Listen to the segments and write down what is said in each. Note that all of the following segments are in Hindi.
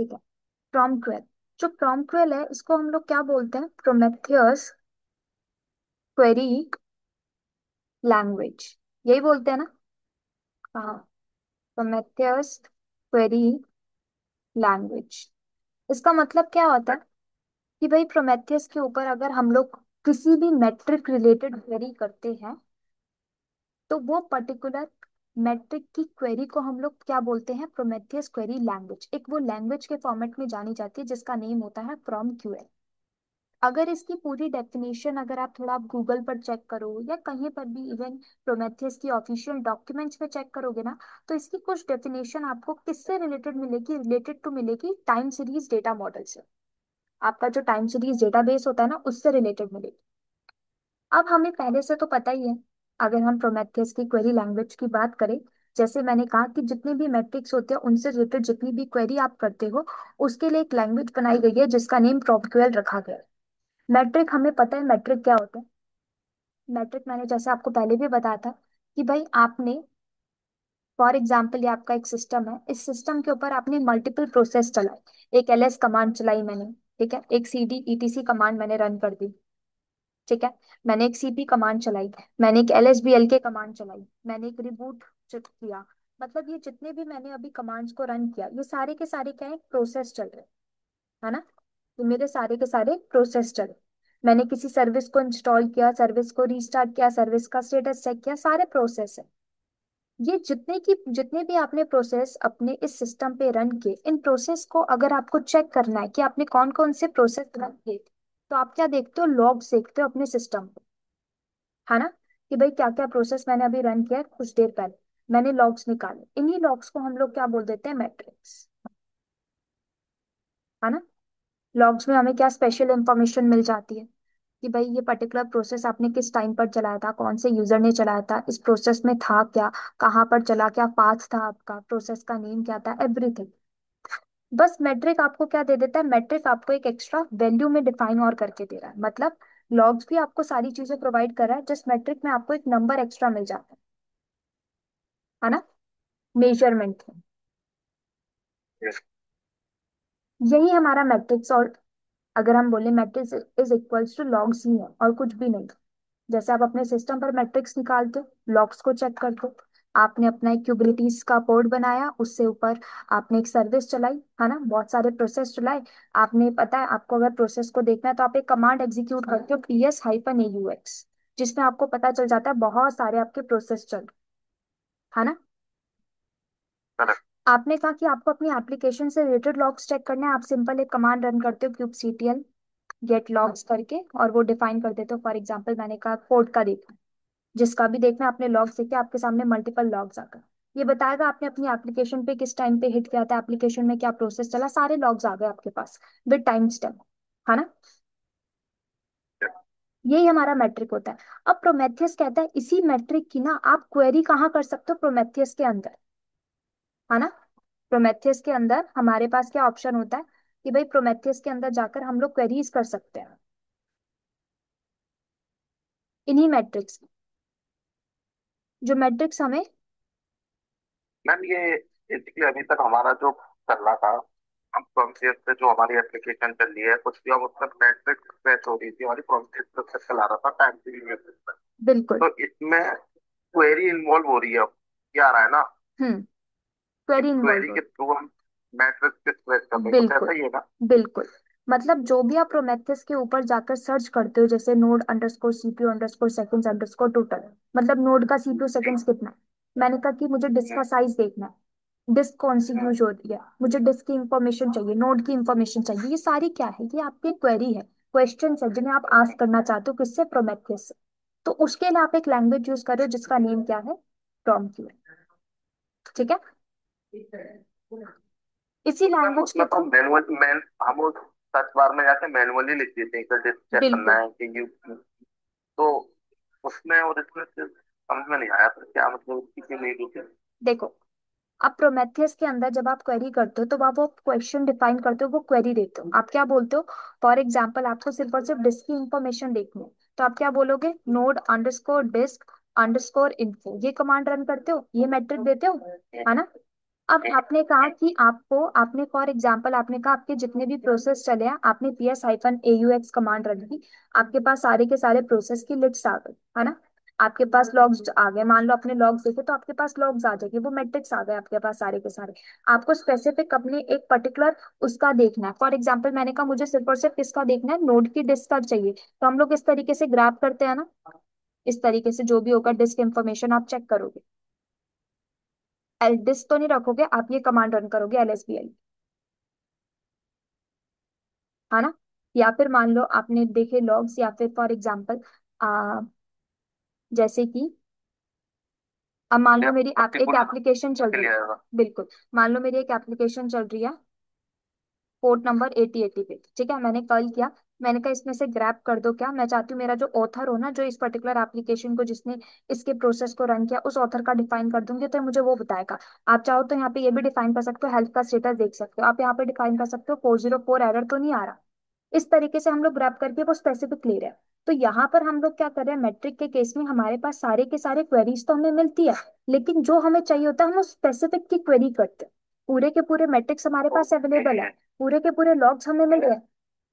ठीक है। प्रॉम्प्टवेल। जो प्रॉम्प्टवेल है इसको हम लोग क्या बोलते हैं? Prometheus query language. यही बोलते हैं ना? हाँ। Prometheus query language. इसका मतलब क्या होता है कि भाई प्रोमेथियस के ऊपर अगर हम लोग किसी भी मैट्रिक रिलेटेड क्वेरी करते हैं तो वो पर्टिकुलर मैट्रिक की क्वेरी को हम लोग क्या बोलते हैं? Prometheus query language. एक वो लैंग्वेज के फॉर्मेट में जानी जाती है जिसका नेम होता है प्रॉम्प्ट। अगर इसकी पूरी डेफिनेशन अगर आप थोड़ा आप गूगल पर चेक करो या कहीं पर भी इवन प्रोमेथियस की ऑफिशियल डॉक्यूमेंट्स में चेक करोगे ना, तो इसकी कुछ डेफिनेशन आपको किससे रिलेटेड मिलेगी? रिलेटेड टू मिलेगी टाइम सीरीज डेटा मॉडल से। आपका जो टाइम सीरीज डेटाबेस होता है ना, उससे रिलेटेड मिलेगी। अब हमें पहले से तो पता ही है, अगर हम प्रोमेथियस की क्वेरी लैंग्वेज की बात करें, जैसे मैंने कहा कि जितने भी मैट्रिक्स होते हैं उनसे रिलेटेड जितनी भी क्वेरी आप करते हो, उसके लिए एक लैंग्वेज बनाई गई है जिसका नेम प्रॉम्प्टवेल रखा गया है। मैट्रिक हमें पता है मैट्रिक क्या होता है। मैट्रिक मैंने जैसे आपको पहले भी बताया था कि भाई आपने, फॉर एग्जाम्पल ये आपका एक सिस्टम है, इस सिस्टम के ऊपर आपने मल्टीपल प्रोसेस चलाए। एक एलएस कमांड चलाई मैंने, ठीक है, एक सीडी ईटीसी कमांड मैंने रन कर दी, ठीक है, मैंने एक सीपी कमांड चलाई, मैंने एक एलएसबीएलके कमांड चलाई, मैंने एक रिबूट किया। मतलब ये जितने भी मैंने अभी कमांड्स को रन किया, ये सारे के सारे क्या है? प्रोसेस चल रहे हैं, है ना? ये मेरे सारे के सारे प्रोसेस चले। मैंने किसी सर्विस को इंस्टॉल किया, सर्विस को रीस्टार्ट किया, सर्विस का स्टेटस चेक किया, सारे प्रोसेस है। ये जितने भी आपने प्रोसेस अपने इस सिस्टम पे रन किए, इन प्रोसेस को अगर आपको चेक करना है कि आपने कौन कौन से प्रोसेस रन किए, तो आप क्या देखते हो? लॉग्स देखते हो अपने सिस्टम पे, है ना? कि भाई क्या क्या प्रोसेस मैंने अभी रन किया है, कुछ देर पहले मैंने लॉग्स निकाले। इन्हीं लॉग्स को हम लोग क्या बोल देते हैं? मैट्रिक्स, है ना? लॉग्स में हमें क्या स्पेशल इंफॉर्मेशन मिल जाती है कि भाई ये पर्टिकुलर प्रोसेस आपने किस टाइम पर चलाया था, कौन से यूजर ने चलाया था, इस प्रोसेस में था क्या, कहाँ पर चला, क्या पाथ था आपका, प्रोसेस का नेम क्या था, एवरीथिंग। बस मैट्रिक आपको क्या दे देता है? मैट्रिक आपको एक एक्स्ट्रा वैल्यू में डिफाइन और करके दे रहा है। मतलब लॉग्स भी आपको सारी चीजें प्रोवाइड कर रहा है, जस्ट मैट्रिक में आपको एक नंबर एक्स्ट्रा मिल जाता है ना? मेजरमेंट। यही हमारा मैट्रिक्स। और अगर हम बोले metrics is equals to logs ही है और कुछ भी नहीं। जैसे आप अपने सिस्टम पर मैट्रिक्स निकालते हो, लॉग्स को चेक करते हो, आपने अपना एक क्यूबिलिटीज का कोड बनाया, उससे ऊपर आपने एक सर्विस चलाई, है ना, बहुत सारे प्रोसेस चलाए। आपने पता है आपको अगर प्रोसेस को देखना है तो आप एक कमांड एग्जीक्यूट करते हो, PS-AUX, जिसमें आपको पता चल जाता है बहुत सारे आपके प्रोसेस चल, है ना? आपने कहा कि आपको अपनी एप्लीकेशन से रिलेटेड लॉग्स चेक करना है, आप सिंपल एक कमांड रन करते हो, kubectl गेट लॉग्स करके, और वो डिफाइन कर देते हो। फॉर एग्जांपल मैंने कहा कोड का देखना, जिसका भी देखना है अपने लॉग्स देखे, आपके सामने मल्टीपल लॉग्स आकर ये बताएगा आपने अपनी एप्लीकेशन पे किस टाइम पे हिट किया था, एप्लीकेशन में क्या प्रोसेस चला, सारे लॉग्स आ गए आपके पास विद टाइम स्टैम्प, है ना? यही हमारा मैट्रिक होता है। अब प्रोमेथियस कहता है इसी मैट्रिक की ना आप क्वेरी कहाँ कर सकते हो? प्रोमेथियस के अंदर, है ना? प्रोमेथियस के अंदर हमारे पास क्या ऑप्शन होता है कि भाई प्रोमेथियस के अंदर जाकर हम लोग क्वेरीज कर सकते हैं इन्हीं मैट्रिक्स, जो मैट्रिक्स हमें। मैम ये बेसिकली अभी तक हमारा जो चल रहा था, हम प्रोमथेस पे जो हमारी एप्लीकेशन चल रही है, कुछ भी हम उसमें मैट्रिक क्रैश हो रही थी, हमारी प्रोमथेस पे चला रहा था टाइम सीरीज बेसिस पे। बिल्कुल। तो इसमें क्वेरी इन्वॉल्व हो रही है, ये आ रहा है ना हम्म। कि क्वेरी क्वेरी इन्वॉल्व। के थ्रू हम मैट्रिक पे क्रैश कर रहे हैं, कुछ बिल्कुल। ऐसा ही है ना? बिल्कुल। मतलब जो भी आप प्रोमेथियस के ऊपर जाकर सर्च करते हो, जैसे node underscore CPU underscore seconds underscore total, मतलब नोड का सीपीयू सेकंड्स कितना है, मैंने कहा कि मुझे डिस्क का साइज देखना है, डिस्क कौन सी यूज हो रही है, मुझे डिस्क की इंफॉर्मेशन चाहिए, नोड की इंफॉर्मेशन चाहिए, ये सारी क्या है? ये आपकी क्वेरी है, क्वेश्चन है जिन्हें आप आस्क करना चाहते हो, किससे? प्रोमेथियस से। तो उसके लिए आप एक लैंग्वेज यूज करो जिसका नेम क्या है? प्रॉम्प्ट। ठीक है। इसी मैम लैंग्वेज के उसमें तो थ्रू। हम उस सर्च बार में जाके मैनुअली लिख देते हैं कि चेक करना बिल्कुल। है कि यू, तो उसमें और इसमें से समझ में नहीं आया तो क्या मतलब उसकी क्यों नहीं लिखी? देखो, अब प्रोमेथियस के अंदर जब आप क्वेरी करते हो तो आप वो क्वेश्चन डिफाइन करते हो, वो क्वेरी देते हो, आप क्या बोलते हो? फॉर एग्जाम्पल आपको सिर्फ और सिर्फ डिस्क की इंफॉर्मेशन देखनी है, तो आप क्या बोलोगे? Node underscore disk underscore info, ये कमांड रन करते हो, ये मैट्रिक देते हो, है ना? अब आपने कहा कि आपको, आपने फॉर एग्जांपल आपने कहा आपके जितने भी प्रोसेस चले हैं, आपने PS-AUX कमांड रख दी, आपके पास सारे के सारे प्रोसेस की लिस्ट आ गई, है ना। आपके पास लॉग्स आ गए, मान लो आपने लॉग्स देखे तो आपके पास लॉग्स आ जाएंगे, वो मैट्रिक्स आ गए आपके पास सारे के सारे। आपको स्पेसिफिक अपने एक पर्टिकुलर उसका देखना है। फॉर एग्जाम्पल मैंने कहा मुझे सिर्फ और सिर्फ किसका देखना है, नोड की डिस्क का चाहिए, तो हम लोग इस तरीके से ग्राफ करते हैं ना, इस तरीके से जो भी होगा डिस्क इंफॉर्मेशन आप चेक करोगे। एलडिस तो नहीं रखोगे आप, ये कमांड रन करोगे LSBL, है ना। या फिर मान लो आपने देखे लॉग्स, या फिर फॉर एग्जांपल जैसे कि अब मान लो मेरी एक पर्टिकुलर एप्लीकेशन चल के रही लिए है, आएगा। बिल्कुल, मान लो मेरी एक एप्लीकेशन चल रही है पोर्ट नंबर 8080 पे, ठीक है, मैंने कल किया, मैंने कहा इसमें से ग्रैब कर दो, क्या मैं चाहती हूँ मेरा जो ऑथर हो ना, जो इस पर्टिकुलर एप्लीकेशन को जिसने इसके प्रोसेस को रन किया, उस ऑथर का डिफाइन कर दूंगी तो ये मुझे वो बताएगा। आप चाहो तो यहाँ पे ये भी डिफाइन कर सकते हो, हेल्थ का स्टेटस देख सकते हो, आप यहाँ पे डिफाइन कर सकते हो 404 एरर तो नहीं आ रहा। इस तरीके से हम लोग ग्रैब करके वो स्पेसिफिक ले रहे हैं। तो यहाँ पर हम लोग क्या कर रहे हैं, मैट्रिक के केस में हमारे पास सारे के सारे क्वेरीज तो हमें मिलती है, लेकिन जो हमें चाहिए होता है हम उस स्पेसिफिक की क्वेरी करते हैं। पूरे के पूरे मैट्रिक्स हमारे पास अवेलेबल है, पूरे के पूरे लॉग्स हमें मिल रहे हैं,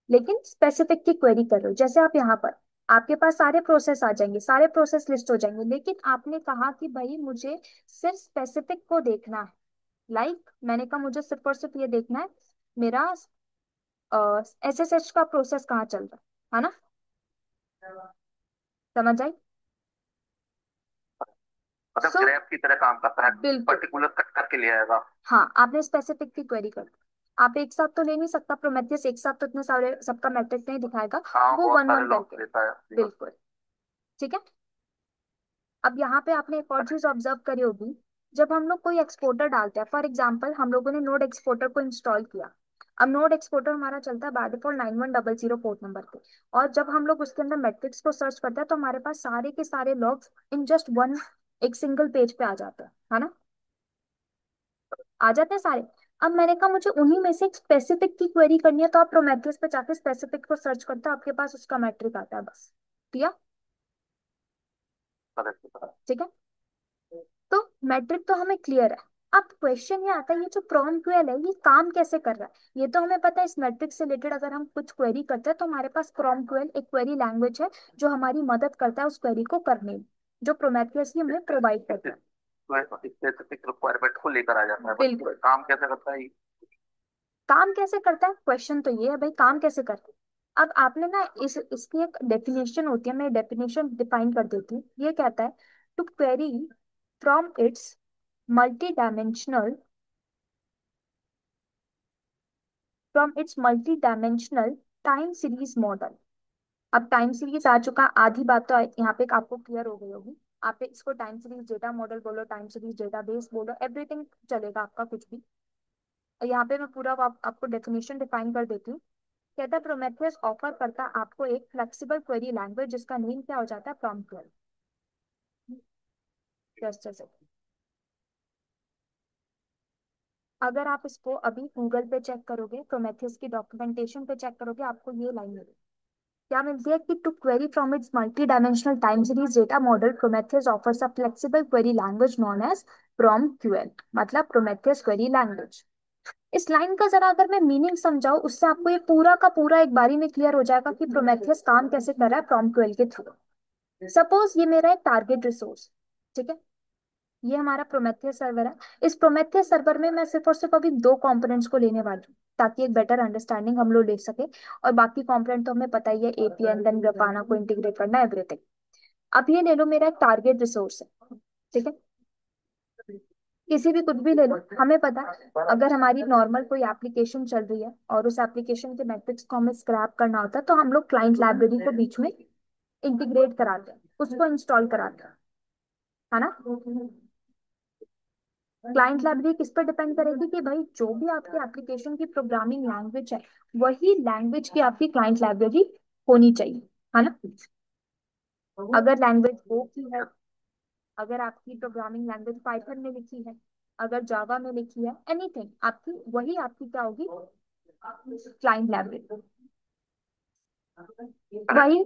लेकिन स्पेसिफिक की क्वेरी कर रहे हो। जैसे आप यहाँ पर, आपके पास सारे प्रोसेस आ जाएंगे, सारे प्रोसेस लिस्ट हो जाएंगे, लेकिन आपने कहा कि भाई मुझे सिर्फ स्पेसिफिक को देखना है। मैंने कहा मुझे सिर्फ और सिर्फ ये देखना है, मेरा SSH का प्रोसेस कहाँ चल रहा है ना। समझ आई। मतलब सो ग्रेप की तरह काम करता है, बिल्कुल, पर्टिकुलर कट करके ले आएगा। हाँ आपने स्पेसिफिक की क्वेरी कर, आप एक साथ तो ले नहीं सकता, प्रोमेथियस एक साथ तो इतने सारे सबका मैट्रिक नहीं दिखाएगा, हाँ, वो बहुत वन सारे वन लोग करके। देता है। बिल्कुल, ठीक है। अब यहाँ पे आपने एक और चीज ऑब्जर्व करी होगी, जब हम लोग कोई एक्सपोर्टर डालते हैं, फॉर एग्जाम्पल हम लोगों ने नोड एक्सपोर्टर को इंस्टॉल किया। अब नोड एक्सपोर्टर हमारा चलता है बाय डिफॉल्ट 9100 पोर्ट नंबर पे, और जब हम लोग उसके अंदर मैट्रिक्स को सर्च करते हैं तो हमारे पास सारे के सारे लॉग्स इन जस्ट वन, एक सिंगल पेज पे आ जाता है ना, आ जाते हैं सारे। अब मैंने कहा मुझे उन्हीं में से एक स्पेसिफिक की क्वेरी करनी है, तो आप प्रोमेथियस पे जाके स्पेसिफिक को सर्च करते हो, आपके पास उसका मैट्रिक आता है, बस। किया, करेक्ट। ठीक है। तो मैट्रिक तो हमें क्लियर है। अब क्वेश्चन ये आता है, ये जो प्रॉम क्यूएल है ये काम कैसे कर रहा है, ये तो हमें पता है। इस मैट्रिक से रिलेटेड अगर हम कुछ क्वेरी करते हैं तो हमारे पास प्रॉम क्यूएल एक क्वेरी लैंग्वेज है जो हमारी मदद करता है उस क्वेरी को करने में, जो प्रोमेथियस ही हमें प्रोवाइड करता है। स्पेसिफिक रिक्वायरमेंट को लेकर आ जाता है, बट बिल्कुल। काम कैसे करता है ये? काम कैसे करता है, क्वेश्चन तो ये है भाई, काम कैसे करता है। अब आपने ना इसकी एक डेफिनेशन होती है, मैं डेफिनेशन डिफाइन कर देती हूँ। ये कहता है to query from its multi dimensional from its multi dimensional time series model. अब टाइम सीरीज आ चुका, आधी बात तो यहाँ पे आपको क्लियर हो गई होगी। आप इसको टाइम सीरीज डेटा मॉडल बोलो, टाइम सीरीज डेटाबेस बोलो, एवरीथिंग चलेगा आपका, कुछ भी। और यहाँ पे मैं पूरा आपको डेफिनेशन डिफाइन कर देती हूँ। कहता है प्रोमेथियस ऑफर करता है आपको एक फ्लेक्सिबल क्वेरी लैंग्वेज जिसका नेम क्या हो जाता है, प्रॉम्प्ट क्वेरी। जस्ट जैसे अगर आप इसको अभी गूगल पे चेक करोगे, प्रोमेथियस की डॉक्यूमेंटेशन पे चेक करोगे, आपको ये लाइन मिलेगी, क्या मिलती है कि to query from its multi dimensional time series data model Prometheus offers a flexible query language known as PromQL, मतलब प्रोमेथियस क्वेरी लैंग्वेज। इस लाइन का जरा अगर मैं मीनिंग समझाऊं, उससे आपको ये पूरा का पूरा एक बारी में क्लियर हो जाएगा कि प्रोमेथियस काम कैसे कर रहा है प्रॉम्प्ट क्यूएल के थ्रू। सपोज ये मेरा एक टारगेट रिसोर्स, ठीक है, ये हमारा प्रोमेथियस सर्वर है। इस प्रोमेथियस सर्वर में मैं सिर्फ और सिर्फ अभी दो कंपोनेंट्स को लेने वाली हूँ, ताकि एक बेटर अंडरस्टैंडिंग हम लोग ले सके। और बाकी कंपोनेंट तो हमें पता ही है, एपीएन देन ग्राफाना को इंटीग्रेट करना, एवरीथिंग। अब ये ले लो, मेरा एक टारगेट रिसोर्स है, ठीक है, किसी भी कुछ भी ले लो। हमें पता है अगर हमारी नॉर्मल कोई एप्लीकेशन चल रही है और उस एप्लीकेशन के मैट्रिक्स को हमें स्क्रैप करना होता है, तो हम लोग क्लाइंट लाइब्रेरी को बीच में इंटीग्रेट कराते हैं, उसको इंस्टॉल कराते हैं, है ना। क्लाइंट लाइब्रेरी किस पर डिपेंड करेगी कि भाई जो भी आपकी एप्लीकेशन की प्रोग्रामिंग लैंग्वेज है, वही लैंग्वेज की आपकी क्लाइंट लाइब्रेरी होनी चाहिए, है ना। अगर लैंग्वेज वो की है, अगर आपकी प्रोग्रामिंग लैंग्वेज पाइथन में लिखी है, अगर जावा में लिखी है, एनीथिंग आपकी, वही आपकी क्या होगी, क्लाइंट लाइब्रेरी। वही,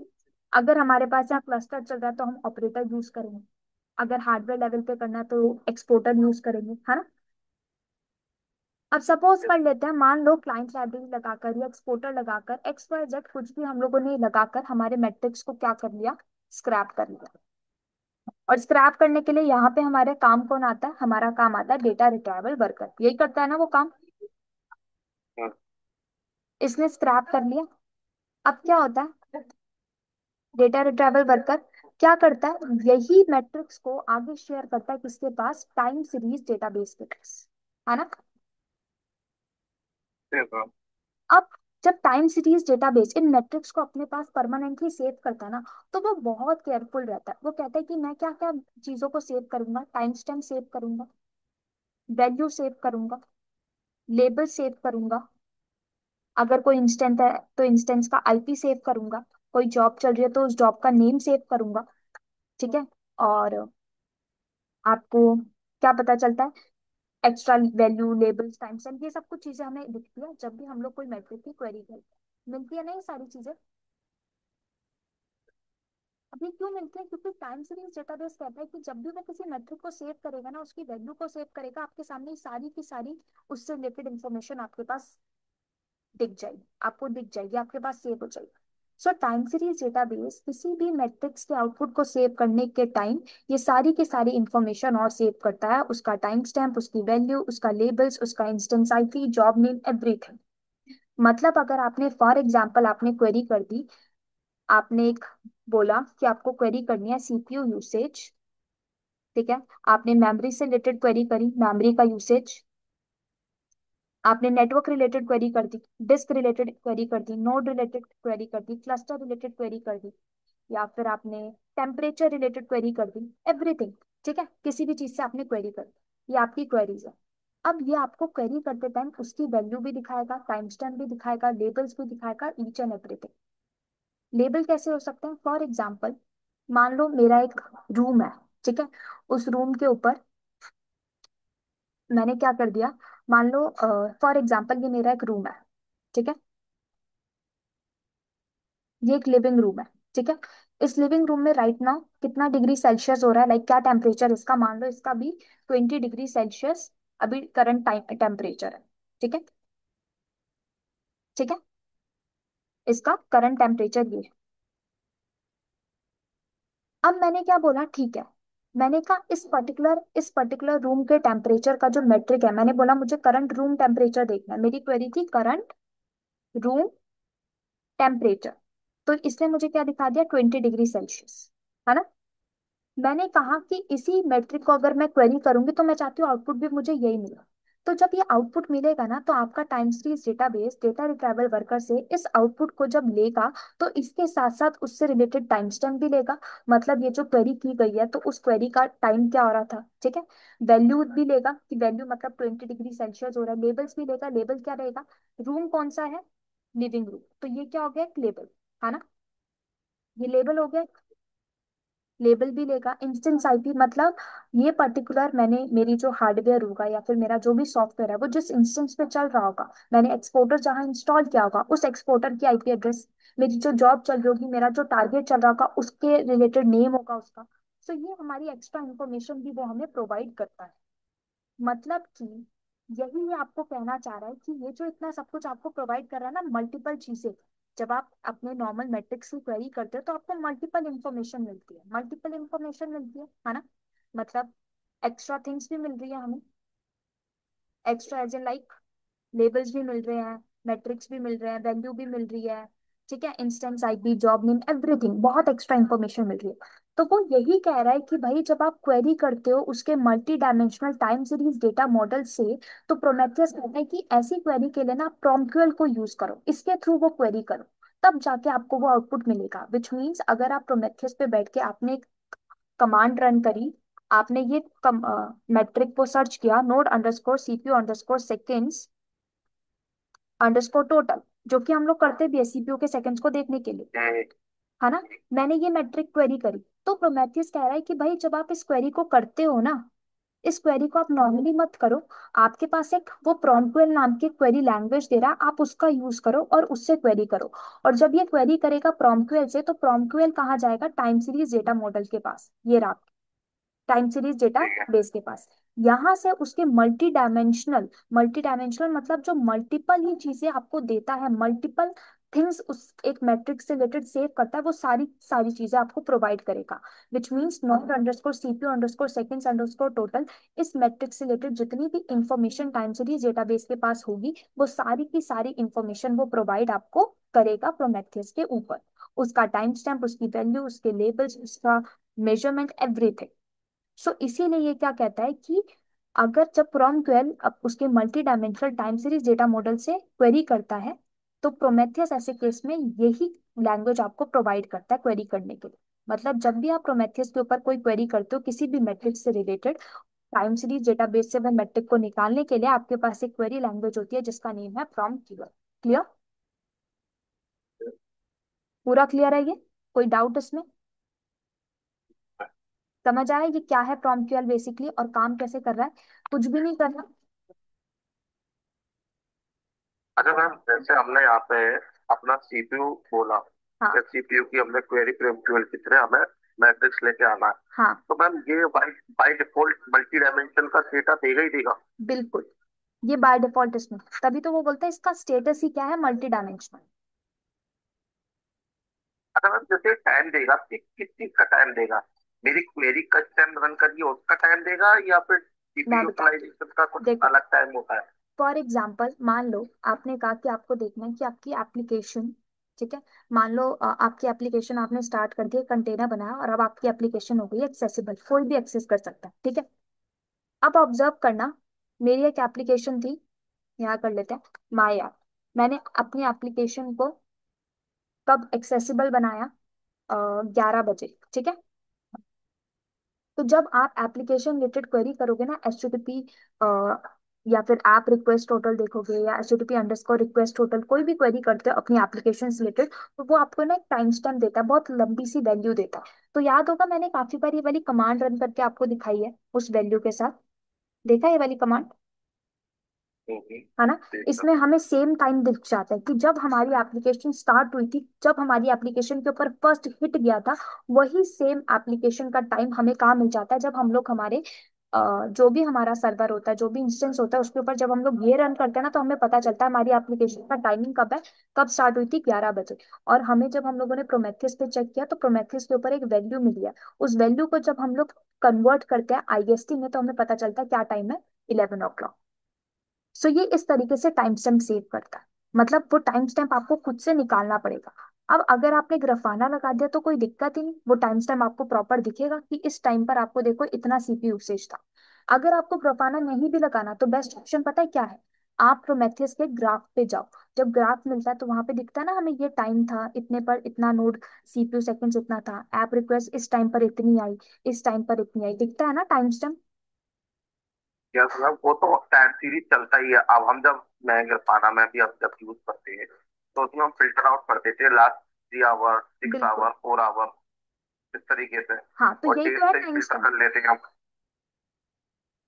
अगर हमारे पास यहाँ क्लस्टर चल रहा है तो हम ऑपरेटर यूज करेंगे, अगर हार्डवेयर लेवल पे करना है तो एक्सपोर्टर यूज करेंगे, है ना। अब सपोज कर लेते हैं, मान लो क्लाइंट लाइब्रेरी लगाकर या एक्सपोर्टर लगाकर XYZ कुछ भी हम लोगों ने लगाकर हमारे मैट्रिक्स को क्या कर लिया, स्क्रैप कर लिया। और स्क्रैप करने के लिए यहाँ पे हमारे काम कौन आता है, हमारा काम आता है डेटा रिट्राइवल वर्कर, यही करता है ना वो काम। हम्म, इसने स्क्रैप कर लिया। अब क्या होता है, डेटा रिट्राइवल वर्कर क्या करता है, यही मैट्रिक्स को आगे शेयर करता है किसके पास, टाइम सीरीज डेटाबेस के पास, है ना। ठीक है। अब जब टाइम सीरीज डेटाबेस इन मैट्रिक्स को अपने पास परमानेंटली सेव करता है ना, तो वो बहुत केयरफुल रहता है। वो कहता है कि मैं क्या क्या चीजों को सेव करूंगा, टाइम स्टैम्प सेव करूंगा, वैल्यू सेव करूंगा, लेबल सेव करूंगा, अगर कोई इंस्टेंट है तो इंस्टेंस का IP सेव करूंगा, कोई जॉब चल रही है तो उस जॉब का नेम सेव करूंगा, ठीक है। और आपको क्या पता चलता है, extra value, labels, time stamp, ये सब कुछ चीजें हमें दिखती है जब भी हम लोग कोई मैट्रिक की क्वेरी करते हैं। मिलती है ना ये सारी चीजें। अब ये क्यों मिलती है, क्योंकि टाइम सीरीज डेटाबेस कहता है कि जब भी वो किसी मैट्रिक को सेव करेगा ना, उसकी वैल्यू को सेव करेगा, आपके सामने सारी की सारी उससे रिलेटेड इंफॉर्मेशन आपके पास दिख जाएगी, आपको दिख जाएगी, आपके पास सेव हो जाएगी। सो टाइम सीरीज डेटाबेस किसी भी मैट्रिक्स के आउटपुट को सेव करने के टाइम ये सारी की सारी इंफॉर्मेशन और सेव करता है, उसका टाइम स्टैम्प, उसकी वैल्यू, उसका लेबल्स, उसका instance IP, job name, everything. मतलब अगर आपने फॉर एग्जाम्पल आपने क्वेरी कर दी, आपने एक बोला कि आपको क्वेरी करनी है CPU यूसेज, ठीक है। आपने मेमोरी से रिलेटेड क्वेरी करी, मेमोरी का यूसेज। आपने नेटवर्क रिलेटेड क्वेरी कर दी, डिस्क रिलेटेड क्वेरी कर दी, नोड रिलेटेड क्वेरी कर दी, क्लस्टर रिलेटेड क्वेरी कर दी, या फिर आपने टेम्परेचर रिलेटेड क्वेरी कर दी, एवरीथिंग, ठीक है। किसी भी चीज से आपने क्वेरी कर दी, ये आपकी क्वेरीज है। अब ये आपको क्वेरी करते टाइम उसकी वैल्यू भी दिखाएगा, टाइम स्टैम्प भी दिखाएगा, लेबल्स भी दिखाएगा, ईच एंड एवरीथिंग। लेबल कैसे हो सकते हैं, फॉर एग्जाम्पल मान लो मेरा एक रूम है, ठीक है। उस रूम के ऊपर मैंने क्या कर दिया, मान लो फॉर एग्जाम्पल ये मेरा एक रूम है, ठीक है। ये एक लिविंग रूम है, ठीक है। इस लिविंग रूम में राइट नाउ कितना डिग्री सेल्सियस हो रहा है, लाइक क्या टेम्परेचर इसका, मान लो इसका भी 20 डिग्री सेल्सियस अभी करंट टाइम टेम्परेचर है, ठीक है। ठीक है, इसका करंट टेम्परेचर ये है। अब मैंने क्या बोला, ठीक है, मैंने कहा इस पर्टिकुलर रूम के टेम्परेचर का जो मेट्रिक है, मैंने बोला मुझे करंट रूम टेम्परेचर देखना है, मेरी क्वेरी थी करंट रूम टेम्परेचर। तो इसने मुझे क्या दिखा दिया, 20 डिग्री सेल्सियस, है ना। मैंने कहा कि इसी मैट्रिक को अगर मैं क्वेरी करूंगी तो मैं चाहती हूँ आउटपुट भी मुझे यही मिले। तो जब ये आउटपुट मिलेगा ना, तो आपका time series database data retrieval worker से इस आउटपुट को जब लेगा, तो इसके साथ साथ उससे रिलेटेड टाइम स्टैम्प भी लेगा। मतलब ये जो क्वेरी की गई है तो उस क्वेरी का टाइम क्या हो रहा था, ठीक है। वैल्यू भी लेगा कि वैल्यू मतलब 20 डिग्री सेल्सियस हो रहा है, लेबल्स भी लेगा, लेबल क्या रहेगा, रूम कौन सा है, लिविंग रूम, तो ये क्या हो गया, एक लेबल, है ना। ये लेबल हो गया, लेबल भी लेगा, इंस्टेंस IP मतलब ये पर्टिकुलर मैंने मेरी जो हार्डवेयर होगा या फिर मेरा जो भी सॉफ्टवेयर है वो जिस इंस्टेंस पे चल रहा होगा, मैंने एक्सपोर्टर जहां इंस्टॉल किया होगा उस एक्सपोर्टर की IP एड्रेस, मेरी जो जॉब चल रही होगी, मेरा जो टारगेट चल रहा होगा उसके रिलेटेड नेम होगा उसका। तो ये हमारी एक्स्ट्रा इन्फॉर्मेशन भी वो हमें प्रोवाइड करता है। मतलब कि यही ये आपको कहना चाह रहा है कि ये जो इतना सब कुछ आपको प्रोवाइड कर रहा है ना, मल्टीपल चीजें, जब आप अपने नॉर्मल मैट्रिक्स की क्वेरी करते हो तो आपको मल्टीपल इंफॉर्मेशन मिलती है, मल्टीपल इंफॉर्मेशन मिलती है ना। मतलब एक्स्ट्रा थिंग्स भी मिल रही है हमें, extra edge in like labels भी मिल रहे हैं, मैट्रिक्स भी मिल रहे हैं, वैल्यू भी मिल रही है, ठीक है, instance IP, job name, everything, बहुत एक्स्ट्रा इंफॉर्मेशन मिल रही है। तो वो यही कह रहा है कि भाई जब आप क्वेरी करते हो उसके multi dimensional time series data model से, तो प्रोमेथियस कहता है कि ऐसी क्वेरी के लिए ना प्रॉम्प्टूएल को यूज करो, इसके थ्रू वो क्वेरी करो, तब जाके आपको वो आउटपुट मिलेगा। विच मीन्स अगर आप प्रोमेथियस पे बैठ के आपने कमांड रन करी, आपने ये मैट्रिक को सर्च किया, node underscore CPU underscore seconds underscore total, जो कि हम लोग करते भी है CPU के सेकंड्स को देखने के लिए, हम्म, है ना। मैंने ये मैट्रिक क्वेरी करी, तो प्रोमेथियस कह रहा है कि भाई जब आप इस क्वेरी को करते हो ना, इस क्वेरी को आप नॉर्मली मत करो, आपके पास एक वो प्रॉम्प्टूएल नाम की क्वेरी लैंग्वेज दे रहा है, आप उसका यूज करो और उससे क्वेरी करो। और जब ये क्वेरी करेगा प्रॉम्प्टूएल से, तो प्रॉम्प्टूएल कहाँ जाएगा, टाइम सीरीज डेटा मॉडल के पास, ये रहा, टाइम सीरीज डेटा ठीक है। बेस के पास। यहाँ से उसके मल्टी डायमेंशनल मतलब जो मल्टीपल ही चीजें आपको देता है, मल्टीपल थिंग्स उस एक मैट्रिक्स से रिलेटेड सेव करता है, वो सारी सारी चीजें आपको प्रोवाइड करेगा। Which means node underscore CPU underscore seconds underscore total, इस मैट्रिक्स से रिलेटेड जितनी भी इंफॉर्मेशन टाइम सीरीज डेटाबेस के पास होगी, वो सारी की सारी इंफॉर्मेशन वो प्रोवाइड आपको करेगा प्रोमेथियस के ऊपर। उसका टाइम स्टैम्प, उसकी वैल्यू, उसके लेबल्स, उसका मेजरमेंट, एवरीथिंग। सो इसीलिए ये क्या कहता है कि अगर जब प्रोम 12 अब उसके multi dimensional time series data model से क्वेरी करता है, तो प्रोमेथियस ऐसे केस में यही लैंग्वेज आपको प्रोवाइड करता है क्वेरी करने के लिए। मतलब जब भी आप प्रोमेथियस के ऊपर कोई क्वेरी करते हो किसी भी मैट्रिक से रिलेटेड, टाइम सीरीज डेटाबेस से वह मैट्रिक को निकालने के लिए आपके पास एक क्वेरी लैंग्वेज होती है जिसका नेम है प्रॉम क्यूएल। क्लियर? पूरा क्लियर है ये? कोई डाउट इसमें? समझ आया ये क्या है प्रॉम क्यूएल बेसिकली और काम कैसे कर रहा है? कुछ भी नहीं करना। अच्छा मैम, जैसे हमने यहाँ पे अपना सीपीयू बोला, या हाँ। सीपीयू की हमने क्वेरी प्रीएमक्यूएल की तरह हमें मैट्रिक्स लेके आना है, हाँ तो मैम ये by by default multi dimension का डेटा देगा ही देगा? बिल्कुल, ये बाय डिफॉल्ट इसमें, तभी तो वो बोलते हैं इसका स्टेटस ही क्या है, मल्टी डायमेंशनल। अच्छा मैम, जैसे टाइम देगा कि किस चीज का टाइम देगा? मेरी क्वेरी का टाइम रन करिए उसका टाइम देगा, या फिर सीपीयू मैं बता यूटिलाइजेशन का कुछ देखो, अलग टाइम होता है? फॉर एग्जाम्पल मान लो आपने कहा कि आपको देखना है कि आपकी एप्लीकेशन, ठीक है, मान लो आपकी एप्लीकेशन आपने स्टार्ट कर दिया, कंटेनर बनाया और अब आपकी एप्लीकेशन हो गई एक्सेसिबल, कोई भी एक्सेस कर सकता है, ठीक है। अब ऑब्जर्व करना, मेरी एक एप्लीकेशन थी, यहाँ कर लेते हैं माई ऐप। मैंने अपनी एप्लीकेशन को कब एक्सेसिबल बनाया? 11 बजे, ठीक है। तो जब आप एप्लीकेशन रिलेटेड क्वेरी करोगे ना, HTTP या फिर ऐप रिक्वेस्ट टोटल देखोगे, या HTTP अंडरस्कोर रिक्वेस्ट टोटल, कोई भी क्वेरी करते हो अपनी एप्लीकेशन से रिलेटेड, तो वो आपको ना एक टाइम स्टैम्प देता है, बहुत लंबी सी वैल्यू देता है। तो याद होगा मैंने काफी बार ये वाली कमांड रन करके आपको दिखाई है उस वैल्यू के साथ, देखा है ये वाली कमांड, हम्म, है ना। ठीक है। इसमें हमें सेम टाइम दिख जाता है कि जब हमारी एप्लीकेशन स्टार्ट हुई थी, जब हमारी एप्लीकेशन के ऊपर फर्स्ट हिट गया था, वही सेम एप्लीकेशन का टाइम हमें कहाँ मिल जाता है, जब हम लोग हमारे जो भी हमारा सर्वर होता है, जो भी इंस्टेंस होता है, उसके ऊपर जब हम लोग ये रन करते हैं ना, तो हमें पता चलता है हमारी एप्लीकेशन का टाइमिंग कब है, कब स्टार्ट हुई थी, 11 बजे। और हमें जब हम लोगों ने प्रोमेथियस पे चेक किया तो प्रोमेथियस के ऊपर एक वैल्यू मिली है, उस वैल्यू को जब हम लोग कन्वर्ट करते हैं IST में, तो हमें पता चलता है क्या टाइम है, 11 o'clock। सो ये इस तरीके से टाइम स्टैम्प सेव करता है। मतलब वो टाइम स्टैम्प आपको खुद से निकालना पड़ेगा। अब अगर आपने ग्रफाना लगा दिया तो कोई दिक्कत ही नहीं, वो टाइम स्टैम्प आपको प्रॉपर दिखेगा कि इस टाइम पर आपको देखो इतना CPU यूसेज था। अगर आपको ग्रफाना नहीं भी लगाना तो बेस्ट ऑप्शन पता है क्या है, आप प्रोमेथियस के ग्राफ पे जाओ। जब ग्राफ मिलता है तो वहां पे दिखता है ना हमें, ये टाइम था इतने पर इतना नोड CPU सेकंड्स इतना था, ऐप रिक्वेस्ट इस टाइम पर इतनी आई, इस टाइम पर इतनी आई, दिखता है ना टाइम स्टैम्प। यस मैम, वो तो टाइम सीरीज चलता ही है। अब हम जब मैं ग्राफाना में भी अब जब यूज करते हैं, तो उसमें हम फिल्टर आउट कर देते हैं लास्ट 3 आवर, सिक्स बिल्कुल। आवर 4 आवर, इस तरीके से, हाँ तो और यही डेट तो है से ही टाइम फिल्टर स्टैम्प। कर लेते हैं हम।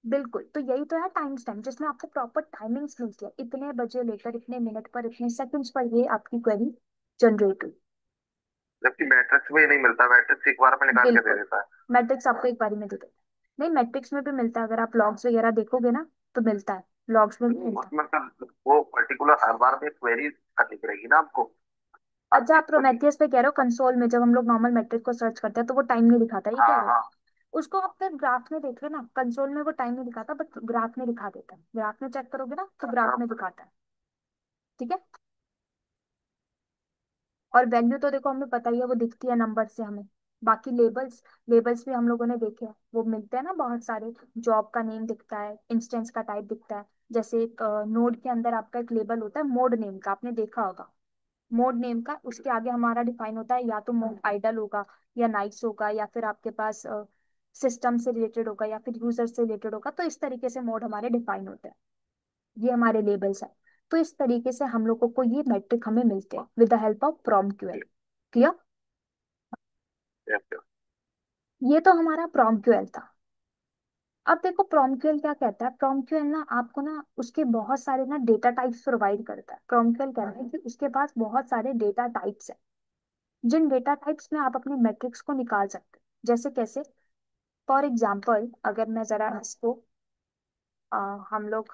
बिल्कुल, तो यही तो है टाइम स्टैम्प जिसमें आपको प्रॉपर टाइमिंग्स मिलती है, इतने बजे लेकर इतने मिनट पर इतने सेकंड्स पर ये आपकी क्वेरी जनरेट हुई। जबकि मैट्रिक्स में ही नहीं मिलता, मैट्रिक्स एक बार में निकाल के दे बिल्कुल, देता है। मैट्रिक्स आपको एक बारी में दे देता है। नहीं, मैट्रिक्स में भी मिलता है, अगर आप लॉग्स वगैरह देखोगे ना तो मिलता है, लॉग्स में भी मिलता है। उसमें फिर वो पर्टिकुलर हर बार में क्वेरी करनी पड़ेगी ना आपको, हर अच्छा, चीज आप को नहीं। प्रोमेथियस पे कह रहे हो कंसोल में जब हम लोग नॉर्मल मैट्रिक को सर्च करते हैं तो वो टाइम नहीं दिखाता, ये कह हाँ रहे हो? हाँ। उसको आप फिर ग्राफ में देख लेना, कंसोल में वो टाइम नहीं दिखाता बट ग्राफ में दिखा देता है, ग्राफ में चेक करोगे ना तो अच्छा। ग्राफ में दिखाता है। ठीक है। और वैल्यू तो देखो हमें पता ही है, वो दिखती है नंबर से हमें। बाकी लेबल्स, लेबल्स भी हम लोगों ने देखे हैं, वो मिलते हैं ना बहुत सारे। जॉब का नेम दिखता है, इंस्टेंस का टाइप दिखता है। जैसे एक नोड के अंदर आपका एक लेबल होता है मोड नेम का, आपने देखा होगा। मोड नेम का उसके आगे हमारा डिफाइन होता है, या तो मोड आइडल होगा, या नाइस होगा, या फिर आपके पास सिस्टम से रिलेटेड होगा, या फिर यूजर से रिलेटेड होगा। तो इस तरीके से मोड हमारे डिफाइन होते हैं, ये हमारे लेबल्स हैं। तो इस तरीके से हम लोगों को ये मैट्रिक हमें मिलते हैं with the help of PromQL. Clear? Yes yes. ये तो हमारा प्रॉम क्यूएल था। अब देखो प्रॉम क्यूएल क्या कहता है, प्रॉम क्यूएल ना आपको ना उसके बहुत सारे ना डेटा टाइप्स प्रोवाइड करता है। प्रॉम क्यूएल कहता है कि उसके पास बहुत सारे डेटा टाइप्स हैं, जिन डेटा टाइप्स में आप अपने मैट्रिक्स को निकाल सकते हैं। जैसे कैसे? फॉर एग्जाम्पल अगर मैं जरा इसको हम लोग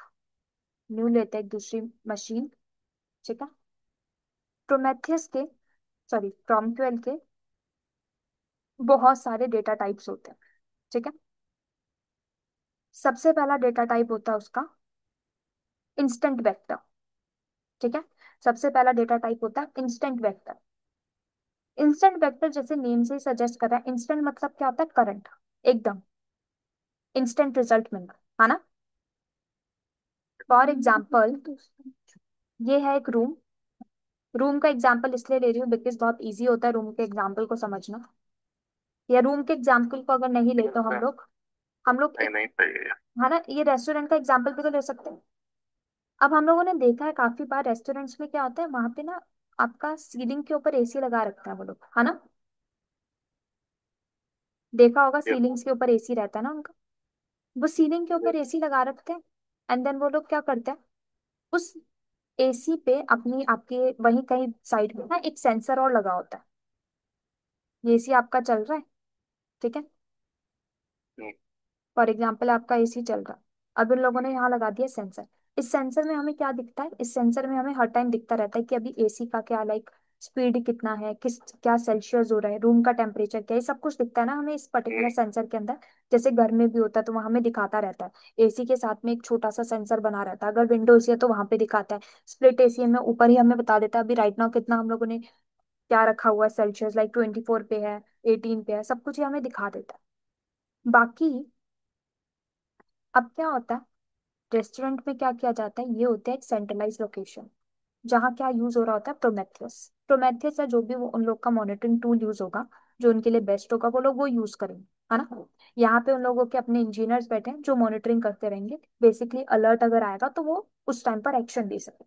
न्यू लेते हैं एक दूसरी मशीन। ठीक है। प्रोमेथियस के, सॉरी प्रॉम्प्टवेल के बहुत सारे डेटा टाइप्स होते हैं। ठीक है। सबसे पहला डेटा टाइप होता है उसका इंस्टेंट वेक्टर। ठीक है। सबसे पहला डेटा टाइप होता है इंस्टेंट वेक्टर। इंस्टेंट वेक्टर जैसे नेम से सजेस्ट कर रहा है, इंस्टेंट मतलब क्या होता है, करंट, एकदम इंस्टेंट रिजल्ट मिलना, है ना। फॉर एग्जाम्पल ये है एक रूम। रूम का एग्जाम्पल इसलिए ले रही हूँ बिकॉज बहुत इजी होता है रूम के एग्जाम्पल को समझना। या रूम के एग्जाम्पल को अगर नहीं ले तो हम लोग नहीं एक, नहीं, सही है। है ना, ये रेस्टोरेंट का एग्जाम्पल भी तो ले सकते हैं। अब हम लोगों ने देखा है काफी बार रेस्टोरेंट्स में क्या होता है, वहां पे ना आपका सीलिंग के ऊपर एसी लगा रखता है वो लोग, है ना। देखा होगा ये सीलिंग्स के ऊपर एसी रहता है ना उनका। वो सीलिंग के ऊपर एसी लगा रखते हैं। एंड देन वो लोग क्या करते हैं, उस एसी पे अपनी आपके वहीं कहीं साइड में ना एक सेंसर और लगा होता है। ये एसी आपका चल रहा है, ठीक है। हम्म, फॉर एग्जाम्पल आपका एसी चल रहा है। अब इन लोगों ने यहाँ लगा दिया सेंसर। इस सेंसर में हमें क्या दिखता है, इस सेंसर में हमें हर टाइम दिखता रहता है कि अभी एसी का क्या लाइक स्पीड कितना है, किस क्या सेल्सियस हो रहा है, रूम का टेम्परेचर क्या है, ये सब कुछ दिखता है ना हमें इस पर्टिकुलर हम्म, सेंसर के अंदर। जैसे घर में भी होता है तो वहां हमें दिखाता रहता है, एसी के साथ में एक छोटा सा सेंसर बना रहता है। अगर विंडो एसी है तो वहां पे दिखाता है, स्प्लिट एसी में ऊपर ही हमें बता देता है अभी राइट नाउ कितना हम लोगों ने क्या रखा हुआ है सेल्सियस, लाइक 24 पे है, 18 पे है, सब कुछ ये हमें दिखा देता है। बाकी अब क्या होता है, रेस्टोरेंट में क्या किया जाता है, ये होता है एक सेंट्रलाइज लोकेशन जहाँ क्या यूज हो रहा होता है, प्रोमेथियस। प्रोमेथियस या जो भी वो उन लोग का मॉनिटरिंग टूल यूज होगा, जो उनके लिए बेस्ट होगा वो लोग वो यूज करेंगे, है ना। यहाँ पे उन लोगों के अपने इंजीनियर्स बैठे हैं जो मॉनिटरिंग करते रहेंगे, बेसिकली अलर्ट अगर आएगा तो वो उस टाइम पर एक्शन दे सके।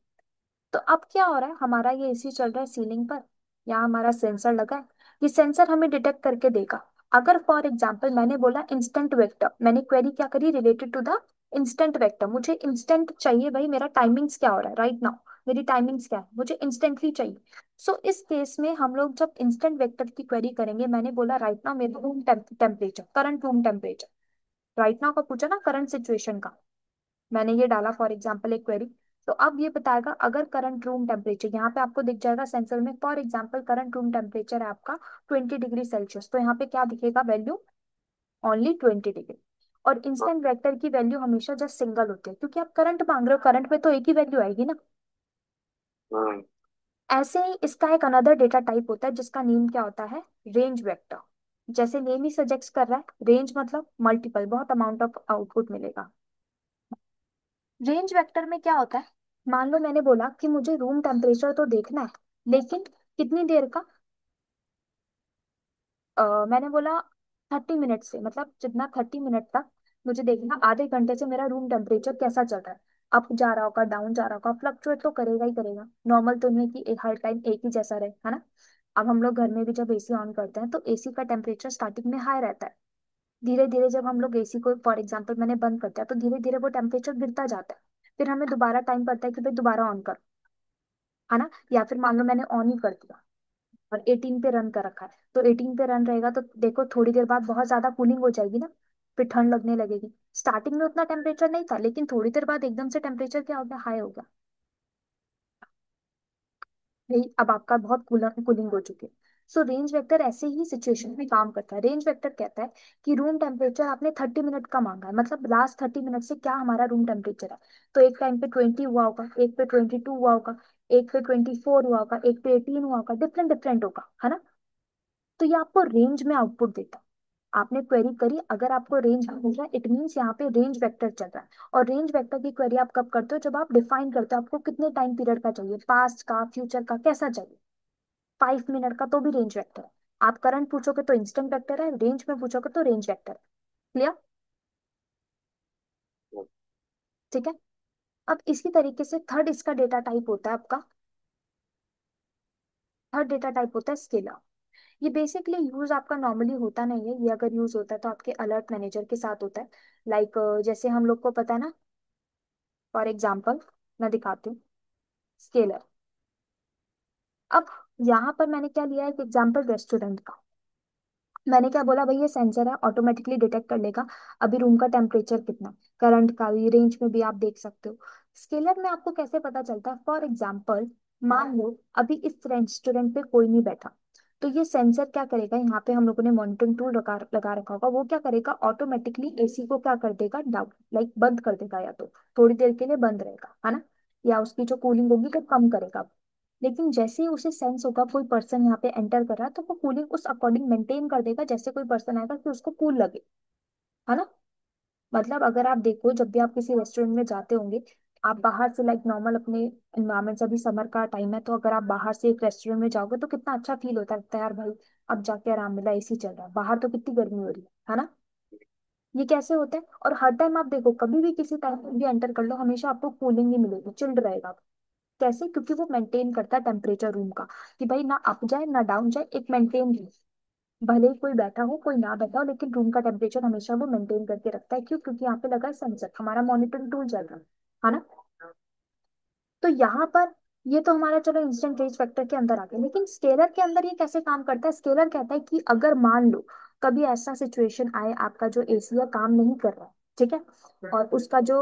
तो अब क्या हो रहा है, हमारा ये एसी चल रहा है सीलिंग पर, यहाँ हमारा सेंसर लगा है। ये सेंसर हमें डिटेक्ट करके देगा। अगर फॉर एग्जाम्पल मैंने बोला इंस्टेंट वेक्टर, मैंने क्वेरी क्या करी related to the instant vector, मुझे इंस्टेंट चाहिए भाई, मेरा टाइमिंग्स क्या हो रहा है राइट नाउ, मेरी टाइमिंग्स क्या है, मुझे इंस्टेंटली चाहिए। सो इस केस में हम लोग जब इंस्टेंट वेक्टर की क्वेरी करेंगे, मैंने बोला राइट नाउ मेरा room temperature, current room temperature, right now का पूछा ना करंट सिचुएशन का, मैंने ये डाला फॉर एग्जाम्पल एक क्वेरी। तो अब ये बताएगा अगर करंट रूम टेम्परेचर, यहाँ पे आपको दिख जाएगा सेंसर में, for example current room temperature है आपका 20 डिग्री सेल्सियस, तो यहाँ पे क्या दिखेगा वैल्यू, ओनली 20 डिग्री। और इंस्टेंट वेक्टर की वैल्यू हमेशा जस्ट सिंगल होती है, क्योंकि आप करंट मांग रहे हो, करंट में तो एक ही वैल्यू आएगी ना। हम्म, ऐसे ही इसका एक अनदर डेटा टाइप होता है जिसका नेम क्या होता है, रेंज वेक्टर। जैसे नेम ही सजेस्ट कर रहा है, रेंज मतलब मल्टीपल, बहुत अमाउंट ऑफ आउटपुट मिलेगा। रेंज वेक्टर में क्या होता है, मान लो मैंने बोला कि मुझे रूम टेम्परेचर तो देखना है, लेकिन कितनी देर का, मैंने बोला 30 मिनट से, मतलब जितना 30 मिनट तक मुझे देखना, आधे घंटे से मेरा रूम टेम्परेचर कैसा चल रहा है, अप जा रहा होगा, डाउन जा रहा होगा, फ्लक्चुएट तो करेगा ही करेगा, नॉर्मल तो नहीं कि हर टाइम एक ही जैसा रहे, है ना। अब हम लोग घर में भी जब एसी ऑन करते हैं तो एसी का टेम्परेचर स्टार्टिंग में हाई रहता है, धीरे धीरे जब हम लोग एसी को फॉर एग्जाम्पल मैंने बंद करता है तो धीरे धीरे वो टेम्परेचर गिरता जाता है। फिर हमें दोबारा टाइम पड़ता है कि भाई दोबारा ऑन कर, है ना। या फिर मान लो मैंने ऑन ही कर दिया और 18 पे रन कर रखा है, तो 18 पे रन रहेगा तो देखो थोड़ी देर बाद बहुत ज्यादा कूलिंग हो जाएगी ना, फिर ठंड लगने लगेगी। स्टार्टिंग में उतना टेम्परेचर नहीं था, लेकिन थोड़ी देर बाद एकदम से टेम्परेचर क्या हो गया, हाई हो गया भाई, अब आपका बहुत कूलिंग हो चुकी है। सो रेंज वेक्टर ऐसे ही सिचुएशन में काम करता है। रेंज वेक्टर कहता है कि रूम टेम्परेचर आपने 30 मिनट का मांगा है, मतलब लास्ट 30 मिनट से क्या हमारा रूम टेम्परेचर है। तो एक टाइम पे 20 हुआ होगा, एक पे 22 हुआ होगा, एक पे 24 हुआ होगा, एक पे 18 हुआ होगा, डिफरेंट डिफरेंट होगा, है ना। तो ये आपको रेंज में आउटपुट देता है। आपने क्वेरी करी, अगर आपको रेंज में मिल रहा है इट मीन्स यहाँ पे रेंज वेक्टर चल रहा है। और रेंज वेक्टर की क्वेरी आप कब करते हो, जब आप डिफाइन करते हो आपको कितने टाइम पीरियड का चाहिए, पास्ट का, फ्यूचर का, कैसा चाहिए। 5 मिनट का तो भी रेंज वेक्टर है। आप करंट पूछोगे तो इंस्टेंट वेक्टर है, रेंज में पूछोगे तो रेंज वेक्टर है। क्लियर। ठीक है। अब इसी तरीके से थर्ड इसका डेटा टाइप होता है आपका, थर्ड डेटा टाइप होता है स्केलर। ये बेसिकली यूज आपका नॉर्मली होता नहीं है, ये अगर यूज होता है तो आपके अलर्ट मैनेजर के साथ होता है। लाइक जैसे हम लोग को पता है ना, फॉर एग्जाम्पल मैं दिखाती हूँ स्केलर। अब यहाँ पर मैंने क्या लिया है, एक एग्जाम्पल रेस्टोरेंट का। मैंने क्या बोला भाई, ये सेंसर है, ऑटोमेटिकली डिटेक्ट कर लेगा अभी रूम का टेम्परेचर कितना, करंट का भी रेंज में भी आप देख सकते हो। स्केलर में आपको कैसे पता चलता है, फॉर एग्जाम्पल मान लो अभी इस रेस्टोरेंट पे कोई नहीं बैठा, तो ये सेंसर क्या करेगा, यहाँ पे हम लोगों ने मॉनिटरिंग टूल लगा रखा होगा, वो क्या करेगा ऑटोमेटिकली एसी को क्या कर देगा, डाउन लाइक बंद कर देगा, या तो थोड़ी देर के लिए बंद रहेगा, है ना, या उसकी जो कूलिंग होगी वो कम करेगा। लेकिन जैसे ही उसे सेंस होगा कोई पर्सन यहाँ पे एंटर कर रहा है, तो वो कूलिंग उस अकॉर्डिंग मेंटेन कर देगा, जैसे कोई पर्सन आएगा कि उसको कूल लगे, है ना। मतलब अगर आप देखो जब भी आप किसी रेस्टोरेंट में जाते होंगे, आप बाहर से लाइक नॉर्मल अपने इन्वायरमेंट से, अभी समर का टाइम है तो अगर आप बाहर से एक रेस्टोरेंट में जाओगे तो कितना अच्छा फील होता है, लगता है यार भाई अब जाके आराम मिला, एसी चल रहा है, बाहर तो कितनी गर्मी हो रही है ना। ये कैसे होता है, और हर टाइम आप देखो कभी भी किसी टाइम भी एंटर कर लो, हमेशा आपको कूलिंग ही मिलेगी, चिल्ड रहेगा। कैसे, क्योंकि वो मेंटेन करता है टेम्परेचर रूम का, कि भाई ना अप जाए ना डाउन जाए, एक मेंटेन, भले ही कोई बैठा हो कोई ना बैठा हो, लेकिन रूम का टेम्परेचर हमेशा वो मेंटेन करके रखता है। क्यों, क्योंकि यहाँ पे लगा है सेंसर, हमारा मॉनिटरिंग टूल चल रहा है ना। तो यहाँ पर ये तो हमारा चलो इंस्टेंट रेंज फैक्टर के अंदर आ गया, लेकिन स्केलर के अंदर ये कैसे काम करता है, स्केलर कहता है कि अगर मान लो कभी ऐसा सिचुएशन आए, आपका जो एसी है काम नहीं कर रहा है, ठीक है, और उसका जो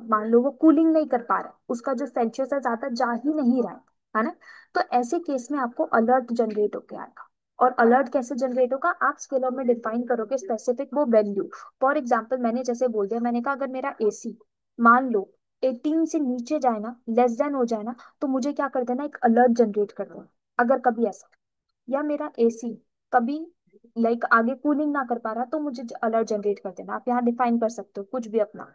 मान लो वो कूलिंग नहीं कर पा रहा है, उसका जो सेल्सियस है ज्यादा जा ही नहीं रहा है ना, तो ऐसे केस में आपको अलर्ट जनरेट होके आएगा। और अलर्ट कैसे जनरेट होगा, आप स्केलर में डिफाइन करोगे स्पेसिफिक वो वैल्यू। फॉर एग्जाम्पल मैंने जैसे बोल दिया, मैंने कहा अगर मेरा एसी मान लो 18 से नीचे जाए ना, लेस देन हो जाए ना, तो मुझे क्या कर देना, एक अलर्ट जनरेट कर देना। अगर कभी ऐसा, या मेरा एसी कभी लाइक आगे कूलिंग ना कर पा रहा, तो मुझे अलर्ट जनरेट कर देना। आप यहाँ डिफाइन कर सकते हो कुछ भी अपना,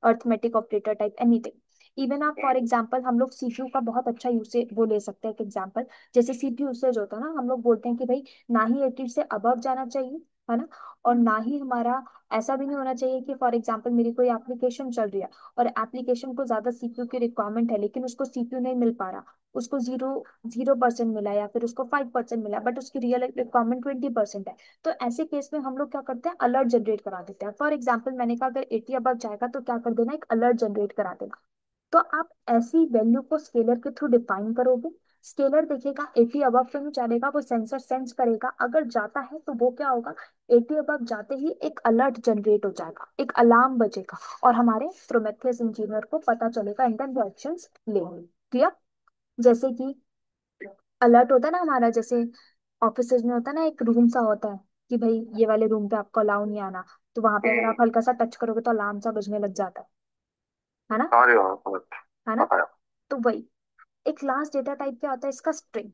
arithmetic operator type anything. Even आप फॉर एग्जांपल हम लोग सीपीयू का बहुत अच्छा यूसेज वो ले सकते हैं एक एग्जांपल, जैसे सीपीयू यूसेज होता है ना, हम लोग बोलते हैं कि भाई ना ही 80 से अबव जाना चाहिए, है ना, और ना ही हमारा ऐसा भी नहीं होना चाहिए कि फॉर एग्जांपल मेरी कोई एप्लीकेशन चल रही है और एप्लीकेशन को ज्यादा सीपीयू की रिक्वायरमेंट है, लेकिन उसको सीपीयू नहीं मिल पा रहा, उसको 0% मिला या फिर उसको 5% मिला, बट उसकी रियल रिक्वायरमेंट 20% है। तो ऐसे केस में हम लोग क्या करते हैं, अलर्ट जनरेट करा देते हैं। फॉर एग्जाम्पल मैंने कहा अगर 80 अबव जाएगा तो क्या कर देना, एक अलर्ट जनरेट करा देना। तो आप ऐसी वैल्यू को स्केलर के थ्रू डिफाइन करोगे, स्केलर देखेगा 80 अबव तो नहीं चलेगा, वो सेंसर सेंस करेगा, अगर जाता है तो वो क्या होगा, 80 अबव जाते ही एक अलर्ट जनरेट हो जाएगा, एक अलार्म बजेगा, और हमारे प्रोमेथियस इंजीनियर को पता चलेगा, एंड देन वो एक्शंस लेंगे। क्लियर। जैसे कि अलर्ट होता है ना हमारा, जैसे ऑफिसेज में होता है ना, एक रूम सा होता है कि भाई ये वाले रूम पे आपको अलाउ नहीं आना, तो वहां पे अगर आप हल्का सा टच करोगे तो अलार्म सा बजने लग जाता है ना, अरे वाह, बहुत है ना। बताया। तो वही एक लास्ट डेटा टाइप क्या होता है इसका, स्ट्रिंग।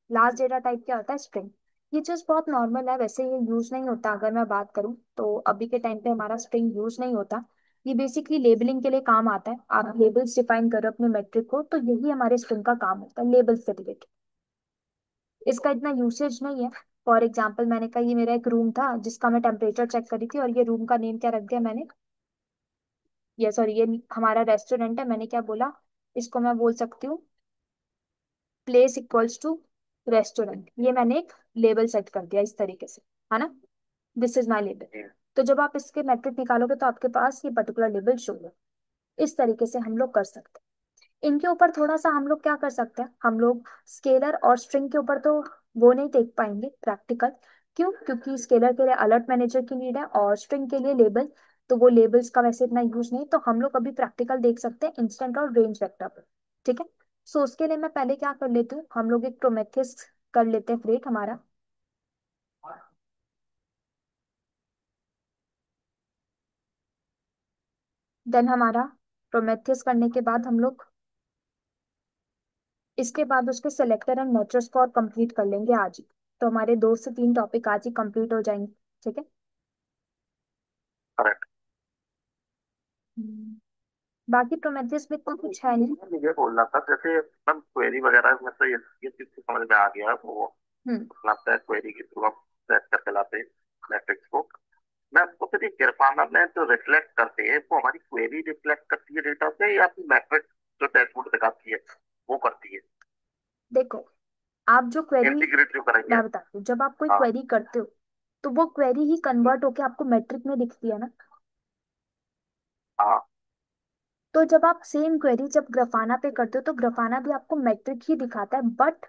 लास्ट डेटा टाइप क्या होता है, स्ट्रिंग। ये चीज बहुत नॉर्मल है, वैसे ये यूज नहीं होता, अगर मैं बात करूं तो अभी के टाइम पे हमारा स्ट्रिंग यूज नहीं होता। ये बेसिकली लेबलिंग के लिए काम आता है, आप लेबल्स डिफाइन करो अपने मेट्रिक को, तो यही हमारे स्ट्रिंग का काम होता है, लेबल से रिलेटेड। इसका इतना यूसेज नहीं है। फॉर एग्जाम्पल मैंने कहा ये मेरा एक रूम था जिसका मैं टेम्परेचर चेक करी थी, और ये रूम का नेम क्या रख दिया मैंने, ये सॉरी ये हमारा रेस्टोरेंट है, मैंने क्या बोला, इसको मैं बोल सकती हूँ प्लेस इक्वल्स टू रेस्टोरेंट, ये मैंने एक लेबल सेट कर दिया इस तरीके से, है ना, दिस इज माई लेबल। तो जब आप इसके मैट्रिक निकालोगे तो आपके पास ये पर्टिकुलर लेबल शो होगा। इस तरीके से हम लोग कर सकते हैं। इनके ऊपर थोड़ा सा हम लोग क्या कर सकते हैं, हम लोग स्केलर और स्ट्रिंग के ऊपर तो वो नहीं देख पाएंगे प्रैक्टिकल। क्यों, क्योंकि स्केलर के लिए अलर्ट मैनेजर की नीड है और स्ट्रिंग के लिए लेबल, तो वो लेबल्स का वैसे इतना यूज नहीं, तो हम लोग अभी प्रैक्टिकल देख सकते हैं इंस्टेंट और रेंज वेक्टर पर। ठीक है। सो उसके लिए मैं पहले क्या कर लेती हूँ, हम लोग एक प्रोमेथियस कर लेते हैं क्रिएट हमारा। देन हमारा प्रोमेथियस करने के बाद हम लोग इसके बाद उसके सेलेक्टर एंड मैट्रिक्स को और कंप्लीट कर लेंगे आज ही। तो हमारे 2 से 3 टॉपिक आज ही कंप्लीट हो जाएंगे। ठीक है। करेक्ट। हम्म, बाकी प्रोमेथियस में तो कुछ है नहीं। मैं ये बोल रहा था, जैसे मैम क्वेरी वगैरह में तो ये चीज तो समझ में आ गया, वो हम्म। अपना सेट क्वेरी के थ्रू आप सेट करके लाते हैं मैट्रिक्स को। मैं आपको फिर ये गिरफाना में जो रिफ्लेक्ट करते हैं वो हमारी क्वेरी रिफ्लेक्ट करती है डेटा पे, या फिर मैट्रिक्स जो डैशबोर्ड दिखाती है वो करती है, देखो आप जो क्वेरी, इंटीग्रेट जो करेंगे। मैं बताती हूँ, जब आप कोई हाँ। क्वेरी करते हो तो वो क्वेरी ही कन्वर्ट होके आपको मैट्रिक में दिखती है ना। हाँ। तो जब आप सेम क्वेरी जब ग्राफाना पे करते हो तो ग्राफाना भी आपको मैट्रिक ही दिखाता है, बट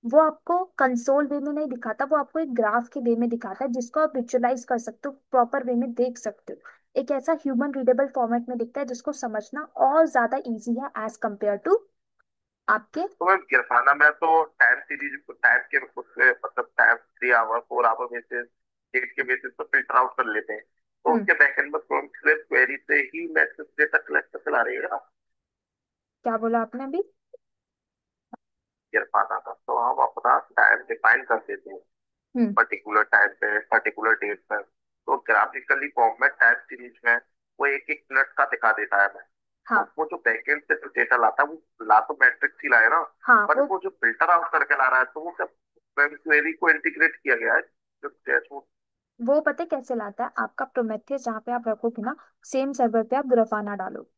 वो आपको कंसोल वे में नहीं दिखाता, वो आपको एक ग्राफ के वे में दिखाता है जिसको आप विजुअलाइज कर सकते हो, प्रॉपर वे में देख सकते हो। एक ऐसा ह्यूमन रीडेबल फॉर्मेट में दिखता है जिसको समझना और ज्यादा इजी है एज कंपेयर टू आपके। तो मैं गिरफाना में तो टाइम सीरीज टाइम के उससे मतलब time 3 hour 4 hour basis date के बेसिस पे फिल्टर आउट कर लेते हैं, तो हम्म। उसके बैकएंड में क्वेरी से ही मैसेज डेटा कलेक्ट चला रही है क्या बोला आपने अभी? गिरफाना का। तो हम अपना टाइम डिफाइन कर देते हैं हम्म। पर्टिकुलर टाइम पे पर्टिकुलर डेट पर। तो ग्राफिकली फॉर्मेट टाइम सीरीज में वो एक एक मिनट का दिखा देता है हमें। तो हाँ। वो जो बैकएंड से जो डेटा लाता है वो ला तो मैट्रिक्स ही लाए ना, हाँ पर वो वो जो फिल्टर आउट करके ला रहा है तो वो सब क्वेरी को इंटीग्रेट किया गया है जो डैशबोर्ड। वो पता है कैसे लाता है? आपका प्रोमेथियस जहाँ पे आप रखोगे ना, सेम सर्वर पे आप ग्राफाना डालो।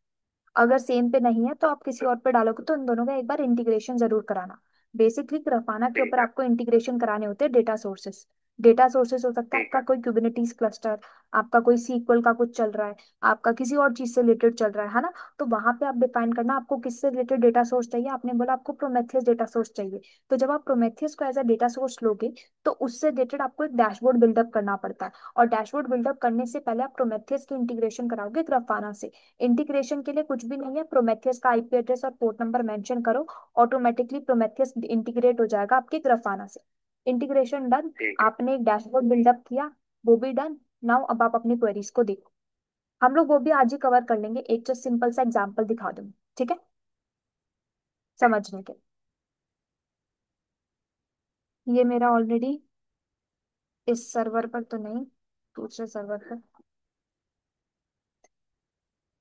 अगर सेम पे नहीं है तो आप किसी और पे डालोगे, तो इन दोनों का एक बार इंटीग्रेशन जरूर कराना। बेसिकली ग्राफाना के ऊपर ठीक है। आपको इंटीग्रेशन कराने होते हैं डेटा सोर्सेस। डेटा सोर्सेस हो सकता है ठीक आपका है। कोई क्यूबिनिटीज क्लस्टर, आपका कोई सीक्वल का कुछ चल रहा है, आपका किसी और चीज से रिलेटेड चल रहा है ना। तो वहां पे आप डिफाइन करना आपको किससे रिलेटेड डेटा सोर्स चाहिए। आपने बोला आपको प्रोमेथियस डेटा सोर्स चाहिए, तो जब आप प्रोमेथियस को एज अ डेटा सोर्स लोगे, तो उससे रिलेटेड आपको एक डैशबोर्ड बिल्डअप करना पड़ता है। और डैशबोर्ड बिल्डअप करने से पहले आप प्रोमेथियस की इंटीग्रेशन कराओगे ग्राफाना से। इंटीग्रेशन के लिए कुछ भी नहीं है, प्रोमेथियस का आईपी एड्रेस और पोर्ट नंबर मेंशन करो, ऑटोमेटिकली प्रोमेथियस इंटीग्रेट हो जाएगा आपके ग्राफाना से। Integration done. ठीक है। आपने एक डैशबोर्ड बिल्डअप किया, वो भी डन। नाउ अब आप अपनी क्वेरीज को देखो। हम लोग वो भी आज ही कवर कर लेंगे, एक जस्ट सिंपल सा एग्जांपल दिखा दूंगी, ठीक है, ठीक। समझने के। ये मेरा ऑलरेडी इस सर्वर पर तो नहीं, दूसरे सर्वर पर।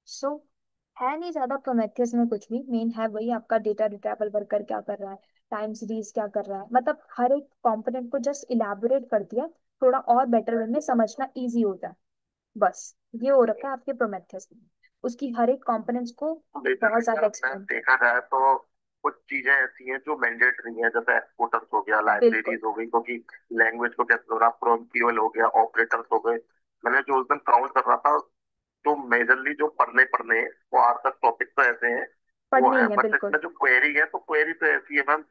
सो है नहीं ज्यादा प्रोमेथियस में कुछ भी, मेन है वही आपका डेटा रिट्राइवल वर्कर क्या कर रहा है, टाइम सीरीज क्या कर रहा है, मतलब हर एक कंपोनेंट को जस्ट इलैबोरेट कर दिया, थोड़ा और बेटर वे में समझना इजी होता है। बस ये हो रखा है आपके प्रोमेथियस में, उसकी हर एक कंपोनेंट्स को बहुत बेसिकली ज्यादा आपने एक्सप्लेन। देखा जाए तो कुछ चीजें ऐसी हैं जो मैंडेटरी हैं, जैसे एक्सपोर्टर्स हो गया, बिल्कुल। लाइब्रेरीज हो गई, क्योंकि लैंग्वेज को कैसे होना, प्रोमक्यूएल हो गया, ऑपरेटर्स हो गए। मैंने जो उस दिन काउंट कर रहा था, तो मेजरली जो पढ़ने पढ़ने हैं, वो आज तक टॉपिक तो ऐसे हैं वो पढ़ने है, ही है बट बिल्कुल। इसमें जो क्वेरी है तो क्वेरी तो ऐसी है मैम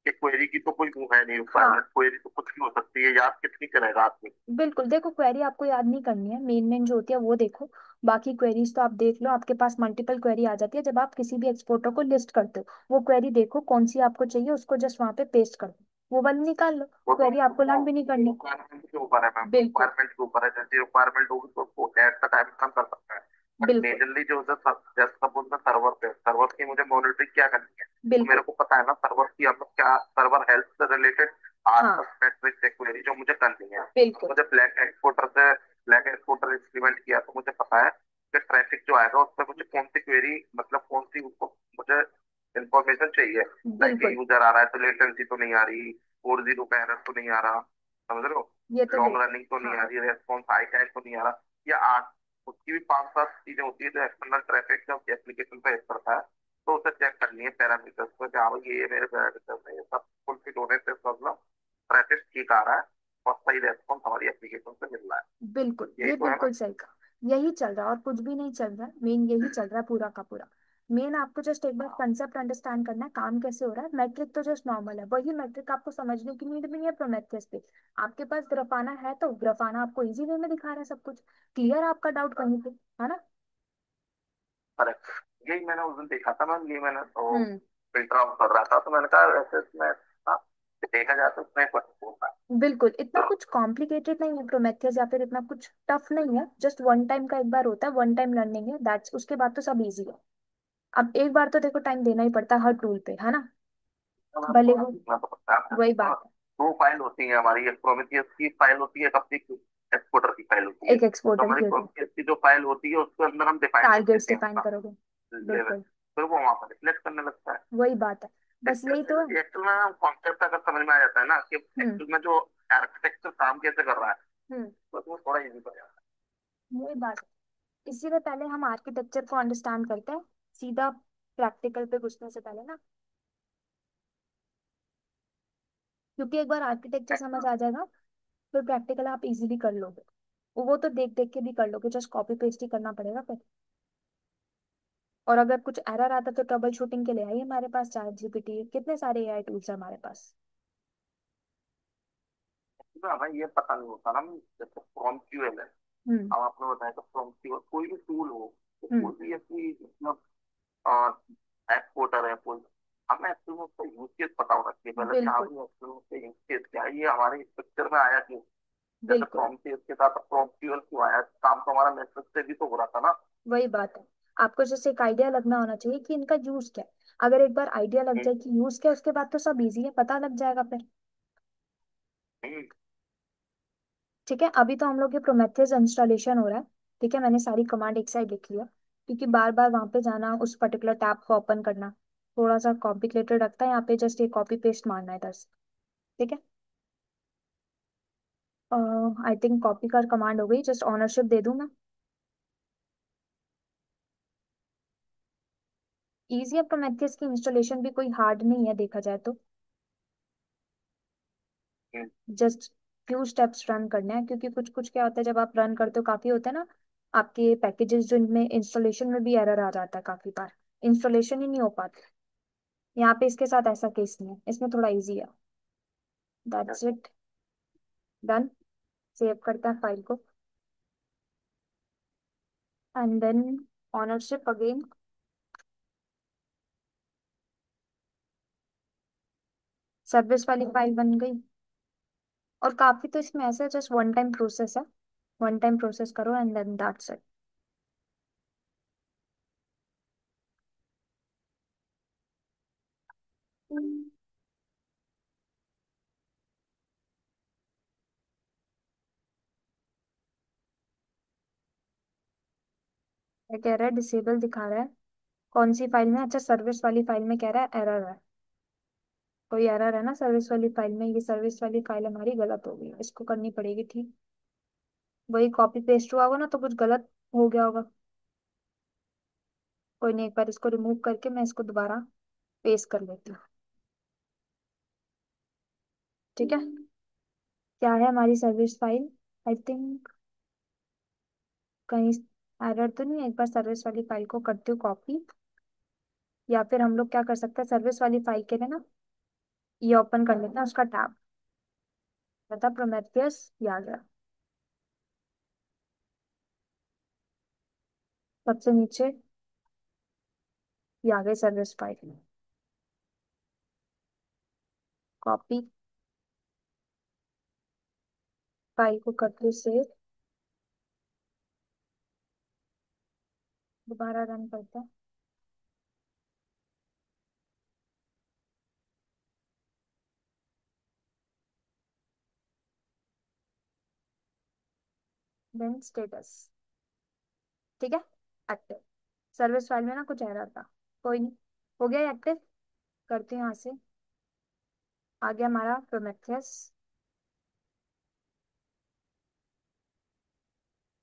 कि क्वेरी की तो कोई वो है नहीं हाँ रिक्वायरमेंट, क्वेरी तो कुछ भी हो सकती है, याद कितनी करेगा आदमी। बिल्कुल, देखो क्वेरी आपको याद नहीं करनी है, मेन मेन जो होती है वो देखो। बाकी क्वेरीज तो आप देख लो, आपके पास मल्टीपल क्वेरी आ जाती है जब आप किसी भी एक्सपोर्टर को लिस्ट करते हो। वो क्वेरी देखो कौन सी आपको चाहिए, उसको जस्ट वहां पे पेस्ट कर दो, वो वाली निकाल लो। वो तो क्वेरी आपको लर्न भी नहीं करनी। रिक्वायरमेंट के ऊपर है मैम, बिल्कुल। रिक्वायरमेंट के ऊपर है, जैसी रिक्वायरमेंट होगी तो वो एट द टाइम कम कर सकता है। बट बिल्कुल। मेजरली जो है जैसे सपोज मैं सर्वर पे, सर्वर की मुझे मॉनिटरिंग क्या करनी है, तो मेरे बिल्कुल। को पता है ना सर्वर की हम लोग क्या, सर्वर हेल्थ से रिलेटेड आज हाँ तक मैट्रिक्स क्वेरी जो मुझे करनी है। बिल्कुल। मुझे ब्लैक एक्सपोर्टर इंप्लीमेंट किया तो मुझे पता है कि ट्रैफिक जो आएगा उसमें मुझे कौन सी क्वेरी, मतलब कौन सी उसको मुझे इंफॉर्मेशन चाहिए। लाइक बिल्कुल। यूजर आ रहा है तो लेटेंसी तो नहीं आ रही, 4 0 का एरर तो नहीं आ रहा, समझ रहे हो, ये तो है। लॉन्ग रनिंग तो नहीं हाँ आ रही, रेस्पॉन्स हाई टाइम तो नहीं आ रहा, या आठ, उसकी भी 5 7 चीजें होती है जो एक्सटर्नल ट्रैफिक जब एप्लीकेशन पे हिट करता है तो उसे चेक करनी है पैरामीटर्स को, कि हाँ भाई ये मेरे पैरामीटर्स है, ये सब फुलफिल होने से मतलब ट्रैफिक ठीक आ रहा है और सही रेस्पॉन्स हमारी एप्लीकेशन से मिल रहा है। बिल्कुल, यही ये तो है ना। बिल्कुल सही कहा। यही चल रहा है और कुछ भी नहीं चल रहा है, मेन यही चल रहा है पूरा का पूरा। मेन आपको जस्ट एक बार कंसेप्ट अंडरस्टैंड करना है काम कैसे हो रहा है। मैट्रिक तो जस्ट नॉर्मल है, वही मैट्रिक आपको समझने की नीड भी नहीं है प्रोमेथियस पे। आपके पास ग्राफाना है तो ग्राफाना आपको इजी वे में दिखा रहा है सब कुछ। क्लियर आपका डाउट कहीं पे, है ना? करेक्ट। यही मैंने उस दिन देखा था मैम, ये मैंने तो हम्म। फिल्टर आउट कर रहा था, तो मैंने कहा वैसे इसमें हाँ, देखा जाए तो इसमें कुछ होता है। बिल्कुल, इतना कुछ कॉम्प्लिकेटेड नहीं है प्रोमेथियस, या फिर इतना कुछ टफ नहीं है। जस्ट वन टाइम का एक बार होता है, वन टाइम लर्निंग है, दैट्स, उसके बाद तो सब इजी है। अब एक बार तो देखो टाइम देना ही पड़ता है हर टूल पे, है ना? तो भले आपको वो, सीखना तो पड़ता है। वही हाँ, बात है। दो फाइल होती है हमारी, एक प्रोमीथियस की फाइल होती है, एक अपनी एक्सपोर्टर की फाइल होती है। एक तो एक्सपोर्टर हमारी की होती है, प्रोमीथियस की जो फाइल होती है उसके अंदर हम डिफाइन कर टारगेट्स देते हैं डिफाइन अपना करोगे। लेवल, बिल्कुल, फिर वो वहां पर रिफ्लेक्ट करने लगता है। वही बात है। बस यही तो है। एक्चुअल में कॉन्सेप्ट अगर समझ में आ जाता है ना कि हम्म। एक्चुअल में जो आर्किटेक्चर काम कैसे कर रहा है, हम्म। तो वो थोड़ा इजी हो जाता वही बात है। इसीलिए पहले हम आर्किटेक्चर को अंडरस्टैंड करते हैं, सीधा प्रैक्टिकल पे घुसने से पहले ना। क्योंकि एक बार आर्किटेक्चर है। समझ आ जाएगा, फिर प्रैक्टिकल आप इजीली कर लोगे। वो तो देख देख के भी कर लोगे, जस्ट कॉपी पेस्ट ही करना पड़ेगा फिर। और अगर कुछ एरर आता तो ट्रबल शूटिंग के लिए आई हमारे पास चैट जीपीटी, कितने सारे एआई टूल्स है हमारे पास। तो हमें ये पता नहीं होता ना, जैसे प्रॉम्प्यूएल है। हम्म। अब आपने बताया कि प्रॉम्प्यूएल कोई भी टूल हो, तो हम्म। कोई भी अपनी मतलब एक्सपोर्टर है कोई, हमें एक्चुअल में उसका यूज केस पता होना चाहिए पहले कि हाँ बिल्कुल। भाई एक्चुअल में उसका यूज केस क्या है, ये हमारे पिक्चर में आया क्यों। जैसे बिल्कुल प्रॉम्प्ट के साथ प्रॉम्प्यूएल क्यों आया, काम तो हमारा मैसेज से भी तो हो रहा था ना। वही बात है। आपको जैसे एक आइडिया लगना होना चाहिए कि इनका यूज क्या है। अगर एक बार आइडिया लग हम्म, जाए कि यूज क्या है, उसके बाद तो सब इजी है, पता लग जाएगा फिर। हम्म, ठीक है, अभी तो हम लोग के प्रोमेथियस इंस्टॉलेशन हो रहा है। ठीक है, मैंने सारी कमांड एक साइड लिख लिया, क्योंकि बार बार वहां पे जाना, उस पर्टिकुलर टैब को ओपन करना थोड़ा सा कॉम्प्लिकेटेड लगता है। यहाँ पे जस्ट एक कॉपी पेस्ट मारना है बस। ठीक है, आई थिंक कॉपी का कमांड हो गई, जस्ट ऑनरशिप दे दूं मैं। इजी है, प्रोमेथियस की इंस्टॉलेशन भी कोई हार्ड नहीं है देखा जाए तो। हम्म, जस्ट फ्यू स्टेप्स रन करने हैं, क्योंकि कुछ कुछ क्या होता है जब आप रन करते हो, काफी होता है ना आपके पैकेजेस जो इनमें इंस्टॉलेशन में भी एरर आ जाता है काफी बार, इंस्टॉलेशन ही नहीं हो पाती। यहाँ पे इसके साथ ऐसा केस नहीं है, इसमें थोड़ा इजी है। That's it, done. सेव करते हैं फाइल को, and then ownership again. Service वाली फाइल बन गई। और काफी तो इसमें ऐसा है, जस्ट वन टाइम प्रोसेस है, वन टाइम प्रोसेस करो एंड देन दैट्स इट। क्या कह रहा है, डिसेबल दिखा रहा है। कौन सी फाइल में? अच्छा, सर्विस वाली फाइल में कह रहा है एरर है। कोई एरर है ना सर्विस वाली फाइल में, ये सर्विस वाली फाइल हमारी गलत हो गई, इसको करनी पड़ेगी ठीक। वही कॉपी पेस्ट हुआ होगा ना, तो कुछ गलत हो गया होगा। कोई नहीं, एक बार इसको रिमूव करके मैं इसको दोबारा पेस्ट कर लेती हूँ। ठीक है, क्या है हमारी सर्विस फाइल? आई थिंक कहीं एरर तो नहीं है। एक बार सर्विस वाली फाइल को करती हूँ कॉपी, या फिर हम लोग क्या कर सकते हैं, सर्विस वाली फाइल के लिए ना ये ओपन कर लेते हैं उसका टैब। बता, प्रोमेथियस, ये आ गया सबसे नीचे, ये आ गई सर्विस फाइल। कॉपी, फाइल को करती हूँ सेव, दोबारा रन करते हैं। देन स्टेटस, ठीक है, एक्टिव। सर्विस फाइल में ना कुछ एरर था, कोई नहीं, हो गया एक्टिव। करते हैं यहाँ से, आ गया हमारा प्रोमेथियस,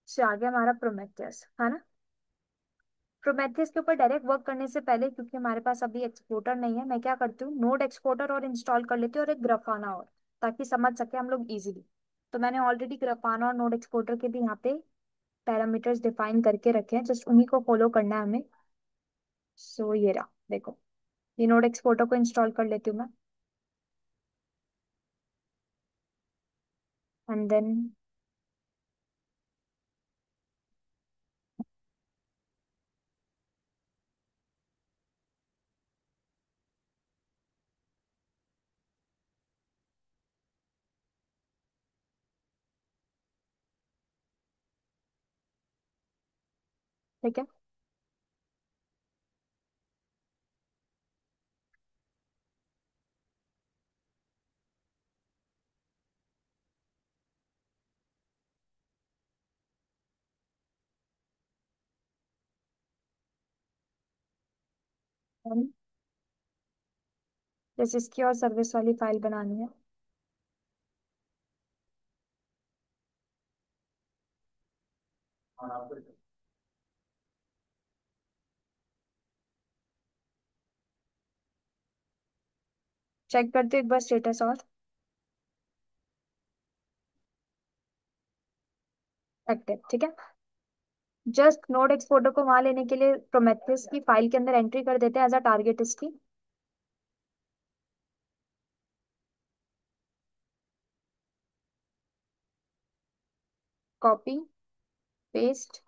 से आ गया हमारा प्रोमेथियस, है ना। प्रोमेथियस के ऊपर डायरेक्ट वर्क करने से पहले, क्योंकि हमारे पास अभी एक्सपोर्टर नहीं है, मैं क्या करती हूँ, नोड एक्सपोर्टर और इंस्टॉल कर लेती हूँ, और एक ग्राफाना और, ताकि समझ सके हम लोग इजीली। तो मैंने ऑलरेडी ग्राफाना और नोड एक्सपोर्टर के भी यहाँ पे पैरामीटर्स डिफाइन करके रखे हैं, जस्ट उन्हीं को फॉलो करना है हमें। सो ये रहा, देखो, ये नोड एक्सपोर्टर को इंस्टॉल कर लेती हूँ मैं, एंड देन, ठीक है, then जैसे इसकी और सर्विस वाली फाइल बनानी है। चेक करते हो एक बार स्टेटस और, एक्टिव, ठीक है। जस्ट नोड एक्सपोर्टर को वहां लेने के लिए प्रोमेथियस की फाइल के अंदर एंट्री कर देते हैं एज अ टारगेट इसकी। कॉपी पेस्ट,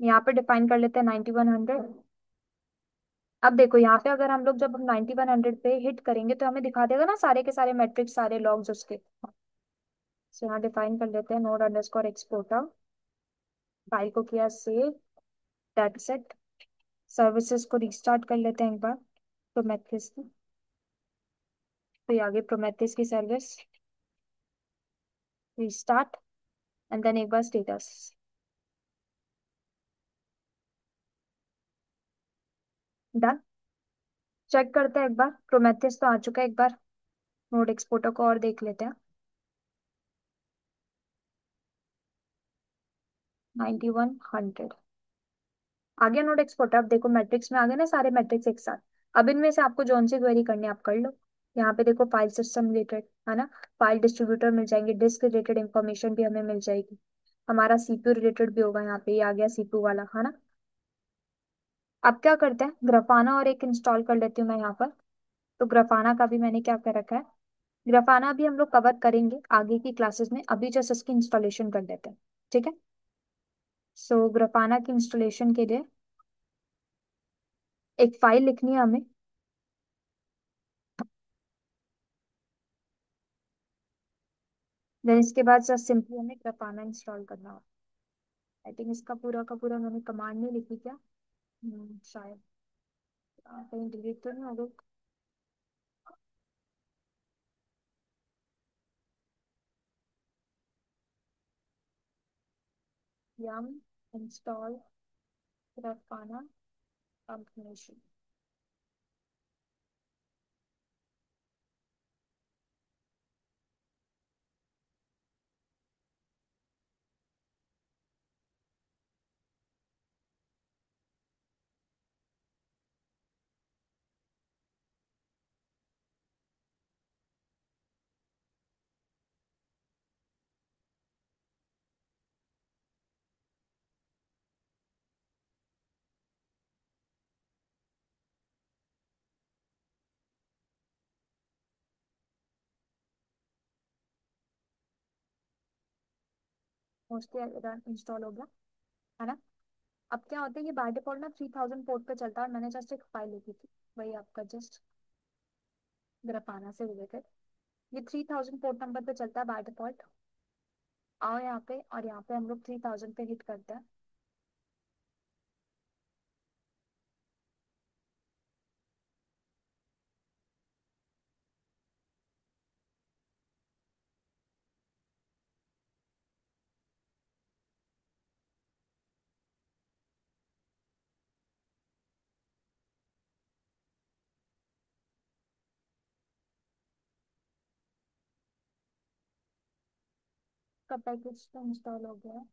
यहाँ पे डिफाइन कर लेते हैं 9100। अब देखो यहाँ पे अगर हम लोग जब हम 9100 पे हिट करेंगे तो हमें दिखा देगा ना सारे के सारे मैट्रिक्स, सारे लॉग्स उसके। तो यहाँ डिफाइन कर लेते हैं नोड अंडरस्कोर एक्सपोर्टर, फाइल को किया सेव, दैट्स इट। सर्विसेज को रिस्टार्ट कर लेते हैं एक बार, प्रोमेथियस की। तो ये आगे प्रोमेथियस की सर्विस रिस्टार्ट, एंड देन एक बार स्टेटस डन। चेक करते हैं एक बार, प्रोमेथियस तो आ चुका है, एक बार नोड एक्सपोर्टर को और देख लेते हैं। 9100 आ गया नोड एक्सपोर्टर। अब देखो मैट्रिक्स में आ गए ना सारे मैट्रिक्स एक साथ। अब इनमें से आपको जोन सी क्वेरी करनी है आप कर लो। यहाँ पे देखो फाइल सिस्टम रिलेटेड है ना, फाइल डिस्ट्रीब्यूटर मिल जाएंगे, डिस्क रिलेटेड इंफॉर्मेशन भी हमें मिल जाएगी, हमारा सीपीयू रिलेटेड भी होगा। यहाँ पे ये आ गया सीपीयू वाला है ना। अब क्या करते हैं, ग्राफाना और एक इंस्टॉल कर लेती हूँ मैं यहाँ पर। तो ग्राफाना का भी मैंने क्या कर रखा है, ग्राफाना भी हम लोग कवर करेंगे आगे की क्लासेस में, अभी जस्ट इसकी इंस्टॉलेशन कर लेते हैं। ठीक है। सो ग्राफाना की इंस्टॉलेशन के लिए एक फाइल लिखनी है हमें। देन इसके बाद जस्ट सिंपली हमें ग्राफाना इंस्टॉल करना होगा। आई थिंक इसका पूरा का पूरा मैंने कमांड नहीं लिखी क्या। शायद कहीं डिलीट तो नहीं हो गई। Yum install Grafana confirmation. Mostly install हो गया है ना। अब क्या होता है, ये बाय डिफॉल्ट ना 3000 पोर्ट पे चलता है, और मैंने जस्ट एक फाइल लिखी थी वही आपका जस्ट ग्राफाना से रिलेटेड। ये 3000 पोर्ट नंबर पे चलता है बाय डिफॉल्ट। आओ यहाँ पे, और यहाँ पे हम लोग 3000 पे हिट करते हैं। का पैकेज तो इंस्टॉल हो गया है।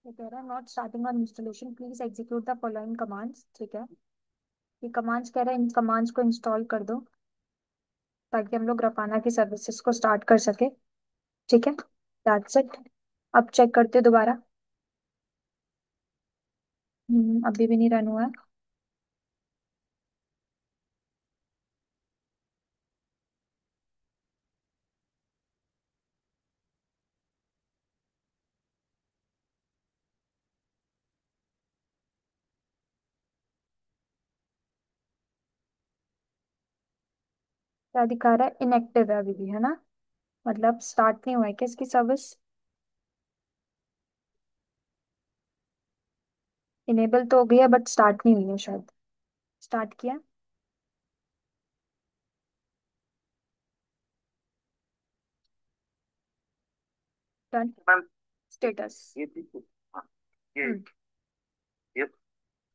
ये कह रहा है not starting on installation, please execute the following commands. ठीक है, ये कमांड्स कह रहा है, इन कमांड्स को इंस्टॉल कर दो ताकि हम लोग ग्राफाना की सर्विसेज को स्टार्ट कर सके। ठीक है, दैट्स इट। अब चेक करते हैं दोबारा। अभी भी नहीं रन हुआ है। क्या दिखा रहा है, इनएक्टिव है अभी भी है ना, मतलब स्टार्ट नहीं हुआ है क्या इसकी सर्विस। इनेबल तो हो गई है बट स्टार्ट नहीं हुई है शायद। स्टार्ट किया, डन, मैम स्टेटस। ये भी हाँ, ये हम्म ये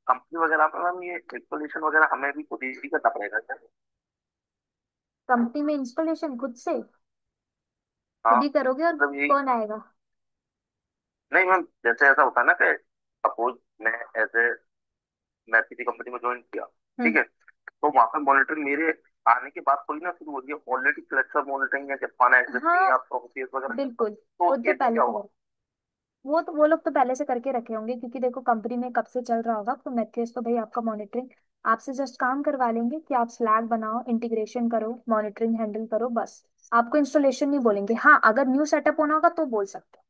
कंपनी वगैरह में मैम ये इंस्टॉलेशन वगैरह हमें भी खुद ही करना पड़ेगा क्या? कंपनी में इंस्टॉलेशन खुद से हाँ, खुद ही करोगे, और मतलब यही। कौन आएगा। नहीं मैम, जैसे ऐसा होता है ना कि सपोज मैं एज ए मैं किसी कंपनी में ज्वाइन किया, ठीक हम्म है, तो वहां पर मॉनिटरिंग मेरे आने के बाद थोड़ी ना शुरू हो रही है, ऑलरेडी क्लस्टर मॉनिटरिंग या जपाना एग्जिस्टिंग हाँ या प्रोसेस वगैरह। बिल्कुल, तो वो तो उसके लिए पहले क्या से हुआ? कर, वो तो वो लोग तो पहले से करके रखे होंगे, क्योंकि देखो कंपनी में कब से चल रहा होगा प्रोमेथियस, तो भाई आपका मॉनिटरिंग आपसे जस्ट काम करवा लेंगे कि आप स्लैग बनाओ, इंटीग्रेशन करो, मॉनिटरिंग हैंडल करो, बस। आपको इंस्टॉलेशन नहीं बोलेंगे। हाँ, अगर न्यू सेटअप होना होगा तो बोल सकते हैं।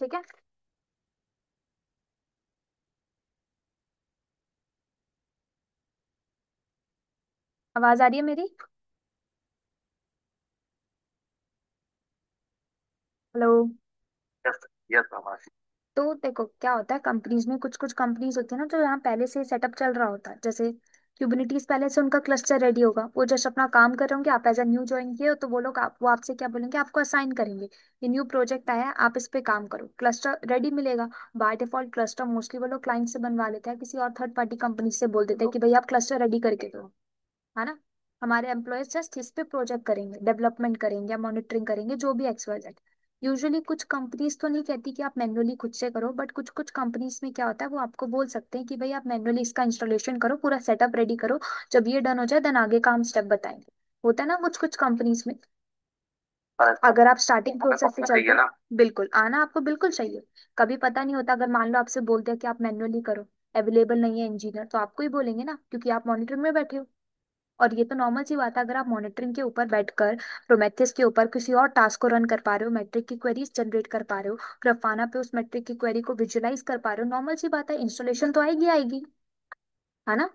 ठीक है। आवाज आ रही है मेरी? हेलो। यस। यस आवाज। तो देखो क्या होता है, कंपनीज में कुछ कुछ कंपनीज होती है ना, जो यहाँ पहले से सेटअप चल रहा होता है, जैसे क्यूबिनिटीज पहले से उनका क्लस्टर रेडी होगा, वो जस्ट अपना काम कर रहे होंगे, आप एज अ न्यू ज्वाइन किए हो तो वो लोग वो आपसे क्या बोलेंगे, आपको असाइन करेंगे, ये न्यू प्रोजेक्ट आया है, आप इस पे काम करो, क्लस्टर रेडी मिलेगा। बाय डिफॉल्ट क्लस्टर मोस्टली वो लोग क्लाइंट से बनवा लेते हैं, किसी और थर्ड पार्टी कंपनी से बोल देते हैं कि भाई आप क्लस्टर रेडी करके दो, है ना। हमारे एम्प्लॉयज जस्ट इस पे प्रोजेक्ट करेंगे, डेवलपमेंट करेंगे या मॉनिटरिंग करेंगे, जो भी XYZ। यूजुअली कुछ कंपनीज तो नहीं कहती कि आप मैन्युअली खुद से करो, बट कुछ कुछ कंपनीज में क्या होता है, वो आपको बोल सकते हैं कि भाई आप मैन्युअली इसका इंस्टॉलेशन करो, पूरा सेटअप रेडी करो, जब ये डन हो जाए देन आगे का हम स्टेप बताएंगे। होता है ना कुछ कुछ कंपनीज में। करेक्ट है। अगर आप स्टार्टिंग हमें तो प्रोसेस से अपना चलते चाहिए हो, ना। बिल्कुल आना आपको बिल्कुल चाहिए। कभी पता नहीं होता, अगर मान लो आपसे बोलते हैं कि आप मैन्युअली करो, अवेलेबल नहीं है इंजीनियर, तो आपको ही बोलेंगे ना, क्योंकि आप मॉनिटरिंग में बैठे हो। और ये तो नॉर्मल सी बात है, अगर आप मॉनिटरिंग के ऊपर बैठकर प्रोमेथियस के ऊपर किसी और टास्क को रन कर पा रहे हो, मैट्रिक की क्वेरीज जनरेट कर पा रहे हो, ग्राफाना पे उस मैट्रिक की क्वेरी को विजुअलाइज कर पा रहे हो, नॉर्मल सी बात है, इंस्टॉलेशन तो आएगी आएगी, है ना।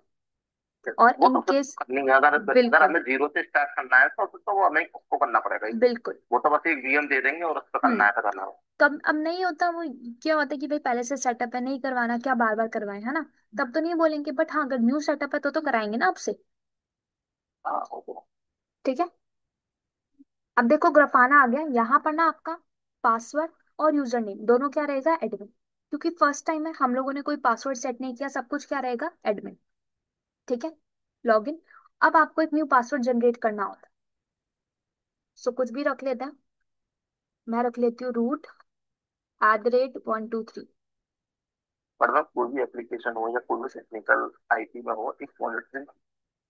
और वो इन तो फिर केस, करनी है, अगर बिल्कुल हमें जीरो से स्टार्ट करना है तो फिर तो वो हमें उसको करना पड़ेगा ही। बिल्कुल। वो तो बस एक वीएम दे देंगे और उस पर करना हम्म। है तो करना है। तो अब नहीं होता वो, क्या होता है कि भाई पहले से सेटअप है, नहीं करवाना, क्या बार बार करवाएं, है ना। तब तो नहीं बोलेंगे, बट हाँ अगर न्यू सेटअप है तो कराएंगे ना आपसे। हाँ वो ठीक है। अब देखो ग्राफाना आ गया, यहाँ पर ना आपका पासवर्ड और यूजर नेम दोनों क्या रहेगा, एडमिन, क्योंकि फर्स्ट टाइम है, हम लोगों ने कोई पासवर्ड सेट नहीं किया, सब कुछ क्या रहेगा, एडमिन। ठीक है। लॉगिन। अब आपको एक न्यू पासवर्ड जनरेट करना होता है, सो कुछ भी रख लेते हैं। मैं रख लेती हूँ root @123। मतलब कोई भी एप्लीकेशन हो या कोई भी टेक्निकल आईटी में हो, एक मॉनिटरिंग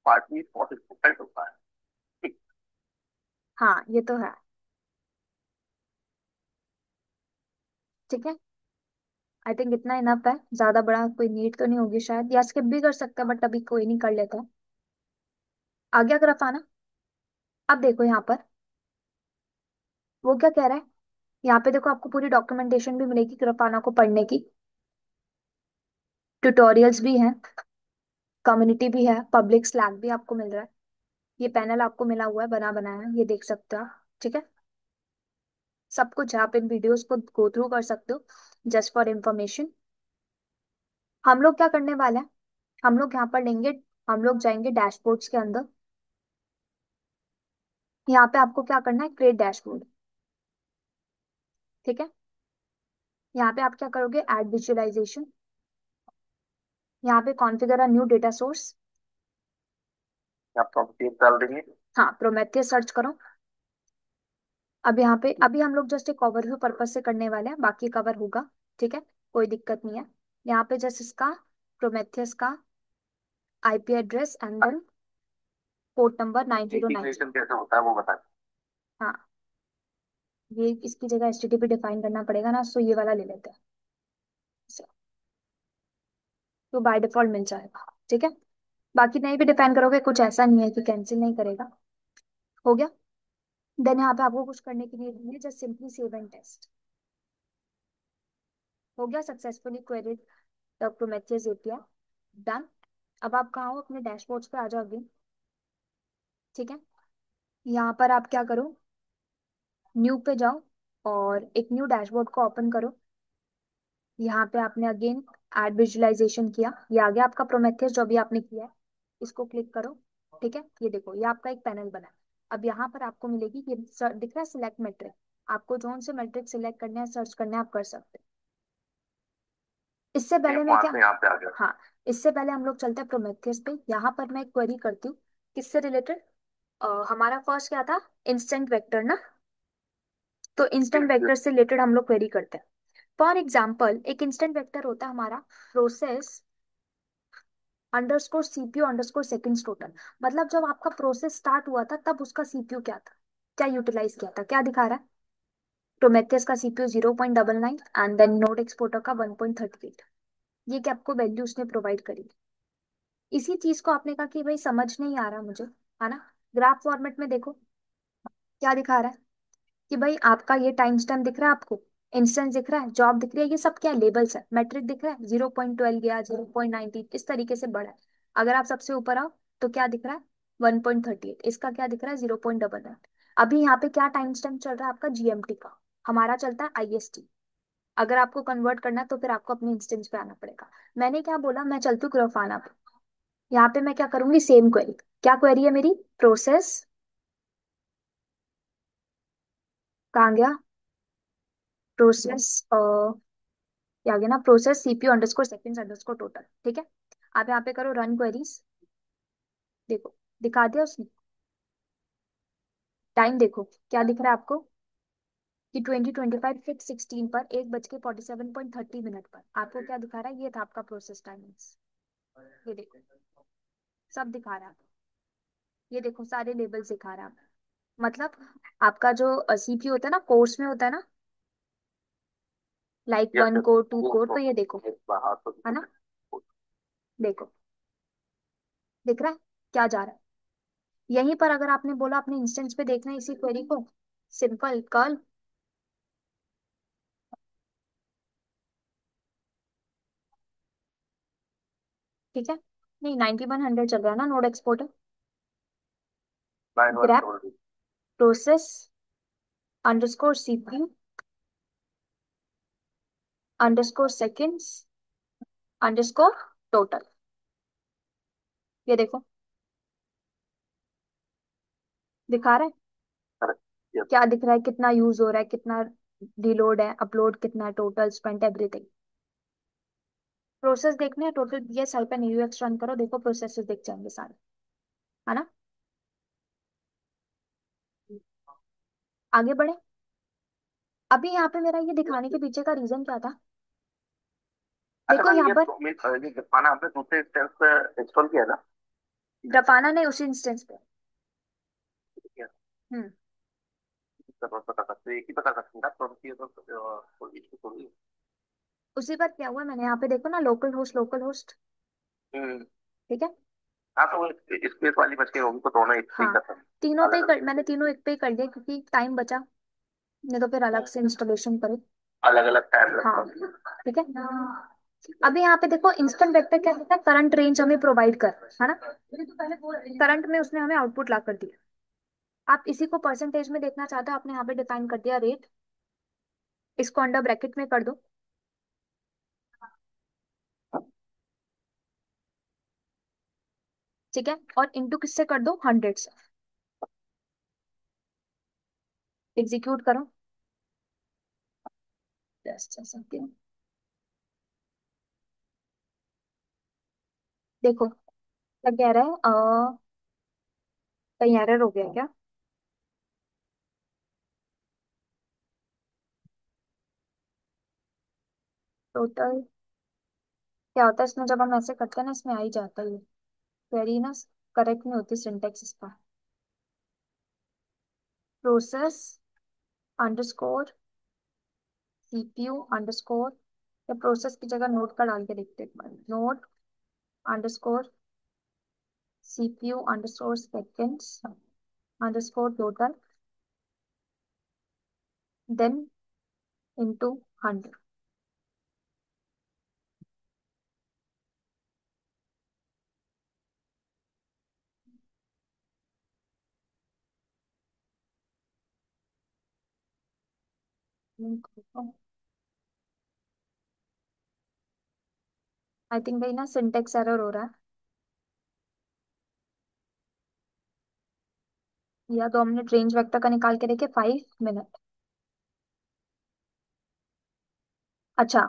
पार्टी बहुत इम्पोर्टेंट होता है। ठीक। हाँ ये तो है। ठीक है। आई थिंक इतना इनफ है, ज्यादा बड़ा कोई नीड तो नहीं होगी शायद, या स्किप भी कर सकते हैं, बट अभी कोई नहीं, कर लेता है। आ गया ग्राफाना। अब देखो यहाँ पर वो क्या कह रहा है, यहाँ पे देखो आपको पूरी डॉक्यूमेंटेशन भी मिलेगी ग्राफाना को पढ़ने की, ट्यूटोरियल्स भी हैं, कम्युनिटी भी है, पब्लिक स्लैक भी आपको मिल रहा है, ये पैनल आपको मिला हुआ है बना बनाया, ये देख सकते हो आप। ठीक है। सब कुछ है, आप इन वीडियोस को गो थ्रू कर सकते हो, जस्ट फॉर इंफॉर्मेशन। हम लोग क्या करने वाले हैं, हम लोग यहाँ पर लेंगे, हम लोग जाएंगे डैशबोर्ड्स के अंदर। यहाँ पे आपको क्या करना है, क्रिएट डैशबोर्ड। ठीक है। यहाँ पे आप क्या करोगे, ऐड विजुअलाइजेशन, यहाँ पे configure a new data source. आप तो पेज डाल देंगे। हाँ प्रोमेथियस सर्च करो। अब यहाँ पे अभी हम लोग जस्ट एक ओवरव्यू पर्पज से करने वाले हैं, बाकी कवर होगा। ठीक है। कोई दिक्कत नहीं है। यहाँ पे जस्ट इसका प्रोमेथियस का IP address and then port number 9090। Integration कैसे होता है वो बताएं। हाँ, ये इसकी जगह HTTP डिफाइन करना पड़ेगा ना, सो ये वाला ले लेते हैं। So, तो बाय डिफॉल्ट मिल जाएगा। ठीक है। बाकी नहीं भी डिफाइन करोगे, कुछ ऐसा नहीं है कि कैंसिल नहीं करेगा। हो गया। देन यहाँ पे आपको कुछ करने की नीड नहीं है, just simply save and test. हो गया, successfully queried the Prometheus API, done. अब आप कहाँ हो, अपने डैशबोर्ड्स पे आ जाओ अगेन। ठीक है। यहाँ पर आप क्या करो, न्यू पे जाओ और एक न्यू डैशबोर्ड को ओपन करो। यहाँ पे आपने अगेन ऐड विजुअलाइजेशन किया, ये आ गया आपका प्रोमेथियस जो भी आपने किया है, इसको क्लिक करो। ठीक है। ये देखो ये आपका एक पैनल बना है। अब यहाँ पर आपको मिलेगी ये दिख रहा है सिलेक्ट मेट्रिक, आपको जोन से मेट्रिक सिलेक्ट करना है, सर्च करना है, आप कर सकते हैं। इससे मैं पहले मैं वहां क्या, से यहाँ पे आ गया। हाँ, इससे पहले हम लोग चलते हैं प्रोमेथियस पे। यहाँ पर मैं एक क्वेरी करती हूँ, किससे रिलेटेड, हमारा फर्स्ट क्या था, इंस्टेंट वेक्टर ना, तो इंस्टेंट Yes, वेक्टर yes। से रिलेटेड हम लोग क्वेरी करते हैं। फॉर एग्जाम्पल एक इंस्टेंट वेक्टर होता है हमारा प्रोसेस _CPU_seconds टोटल, मतलब जब आपका प्रोसेस स्टार्ट हुआ था तब उसका CPU क्या था, क्या यूटिलाइज किया था, क्या दिखा रहा है, प्रोमेथियस का CPU 0.99 and then node exporter का 1.38। ये क्या आपको वैल्यू उसने प्रोवाइड करी। इसी चीज को आपने कहा कि भाई समझ नहीं आ रहा मुझे, है ना, ग्राफ फॉर्मेट में देखो क्या दिखा रहा है, कि भाई आपका ये टाइम स्टैम्प दिख रहा है आपको, इंस्टेंस दिख रहा है, जॉब दिख रही है, ये सब क्या लेबल्स है। मेट्रिक दिख रहा है, 0.12 गया, 0.19, इस तरीके से बढ़ा है। अगर आप सबसे ऊपर आओ तो क्या दिख रहा है, 1.38। इसका क्या दिख रहा है, 0.99। अभी यहाँ पे क्या टाइम स्टैम्प चल रहा है आपका, जीएमटी का। हमारा चलता है आईएसटी। अगर आपको कन्वर्ट करना है तो फिर आपको अपने इंस्टेंस पे आना पड़ेगा। मैंने क्या बोला, मैं चलती हूँ ग्राफाना पे। यहाँ पे मैं क्या करूंगी, सेम क्वेरी। क्या क्वेरी है मेरी, प्रोसेस, कहाँ गया, प्रोसेस, क्या गया ना, process CPU underscore seconds underscore total. ठीक है। आप यहाँ पे करो रन क्वेरीज। देखो, दिखा दिया उसने। टाइम देखो क्या दिख रहा है आपको, कि 2025 6 16 पर 1:47.30 पर आपको क्या दिखा रहा है, ये था आपका प्रोसेस टाइमिंग्स। ये देखो, सब दिखा रहा है। ये देखो सारे लेबल्स दिखा रहा है। मतलब आपका जो सीपीयू होता है ना, कोर्स में होता है ना, लाइक या 1 फिर कोर 2 वो कोर, तो तो ये देखो, एक बाहर तो है ना। देखो, दिख रहा है क्या जा रहा है। यहीं पर अगर आपने बोला अपने इंस्टेंस पे देखना है इसी क्वेरी को, सिंपल कर्ल। ठीक है। नहीं, 9100 चल रहा है ना नोड एक्सपोर्टर। 9 1 ग्रैप बोल रही। Process underscore CPU underscore seconds underscore total. ये देखो, दिखा रहा है करेक्ट। यस। क्या दिख रहा है, कितना यूज हो रहा है, कितना रिलोड है, अपलोड कितना है, टोटल स्पेंट, एवरीथिंग। प्रोसेस देखने हैं total, PS hyphen UX run करो, देखो प्रोसेसेस दिख जाएंगे सारे, है ना। आगे बढ़े। अभी यहाँ पे मेरा ये दिखाने के पीछे का रीजन क्या था, अच्छा देखो मैम, यहाँ ये पर। तो ये जपाना हमने दूसरे इंस्टेंस पे इंस्टॉल किया ना। डफाना ने उसी इंस्टेंस पे। किया। हम्म। तो बता सकते एक ही बता सकते हैं ना, तो उनकी तो कोई इशू थोड़ी है। उसी पर क्या हुआ, मैंने यहाँ पे देखो ना, लोकल होस्ट लोकल होस्ट। हम्म। ठीक है। हाँ तो वो स्पेस वाली बच गई होगी, तो दोनों एक पे ही हाँ, कर सकते तीनों पे अलग ही अलग। मैंने तीनों एक पे ही कर दिया क्योंकि टाइम बचा, नहीं तो फिर अलग से इंस्टॉलेशन करो। अलग अलग टाइम लगता हाँ। है। ठीक है। अभी यहाँ पे देखो, इंस्टेंट वेक्टर क्या कहता है, करंट रेंज हमें प्रोवाइड कर, है ना। करंट में उसने हमें आउटपुट ला कर दिया। आप इसी को परसेंटेज में देखना चाहते हो, आपने यहाँ पे डिफाइन कर दिया रेट। इसको अंडर ब्रैकेट में कर दो। ठीक है, और इंटू किससे कर दो, 100 से। एग्जीक्यूट करो। Just second. देखो क्या कह रहा है, कहीं एरर हो गया क्या। टोटल क्या होता है इसमें, जब हम ऐसे करते हैं ना, इसमें आ ही जाता है ये क्वेरी ना, करेक्ट नहीं होती सिंटेक्स इसका। प्रोसेस अंडरस्कोर सीपीयू अंडरस्कोर, या प्रोसेस की जगह नोड का डाल के देखते हैं एक बार, node underscore CPU underscore seconds underscore total, then into 100। I think भाई ना सिंटेक्स एरर हो रहा है, या 2 मिनट रेंज वेक्टर का निकाल के देखे, 5 मिनट। अच्छा,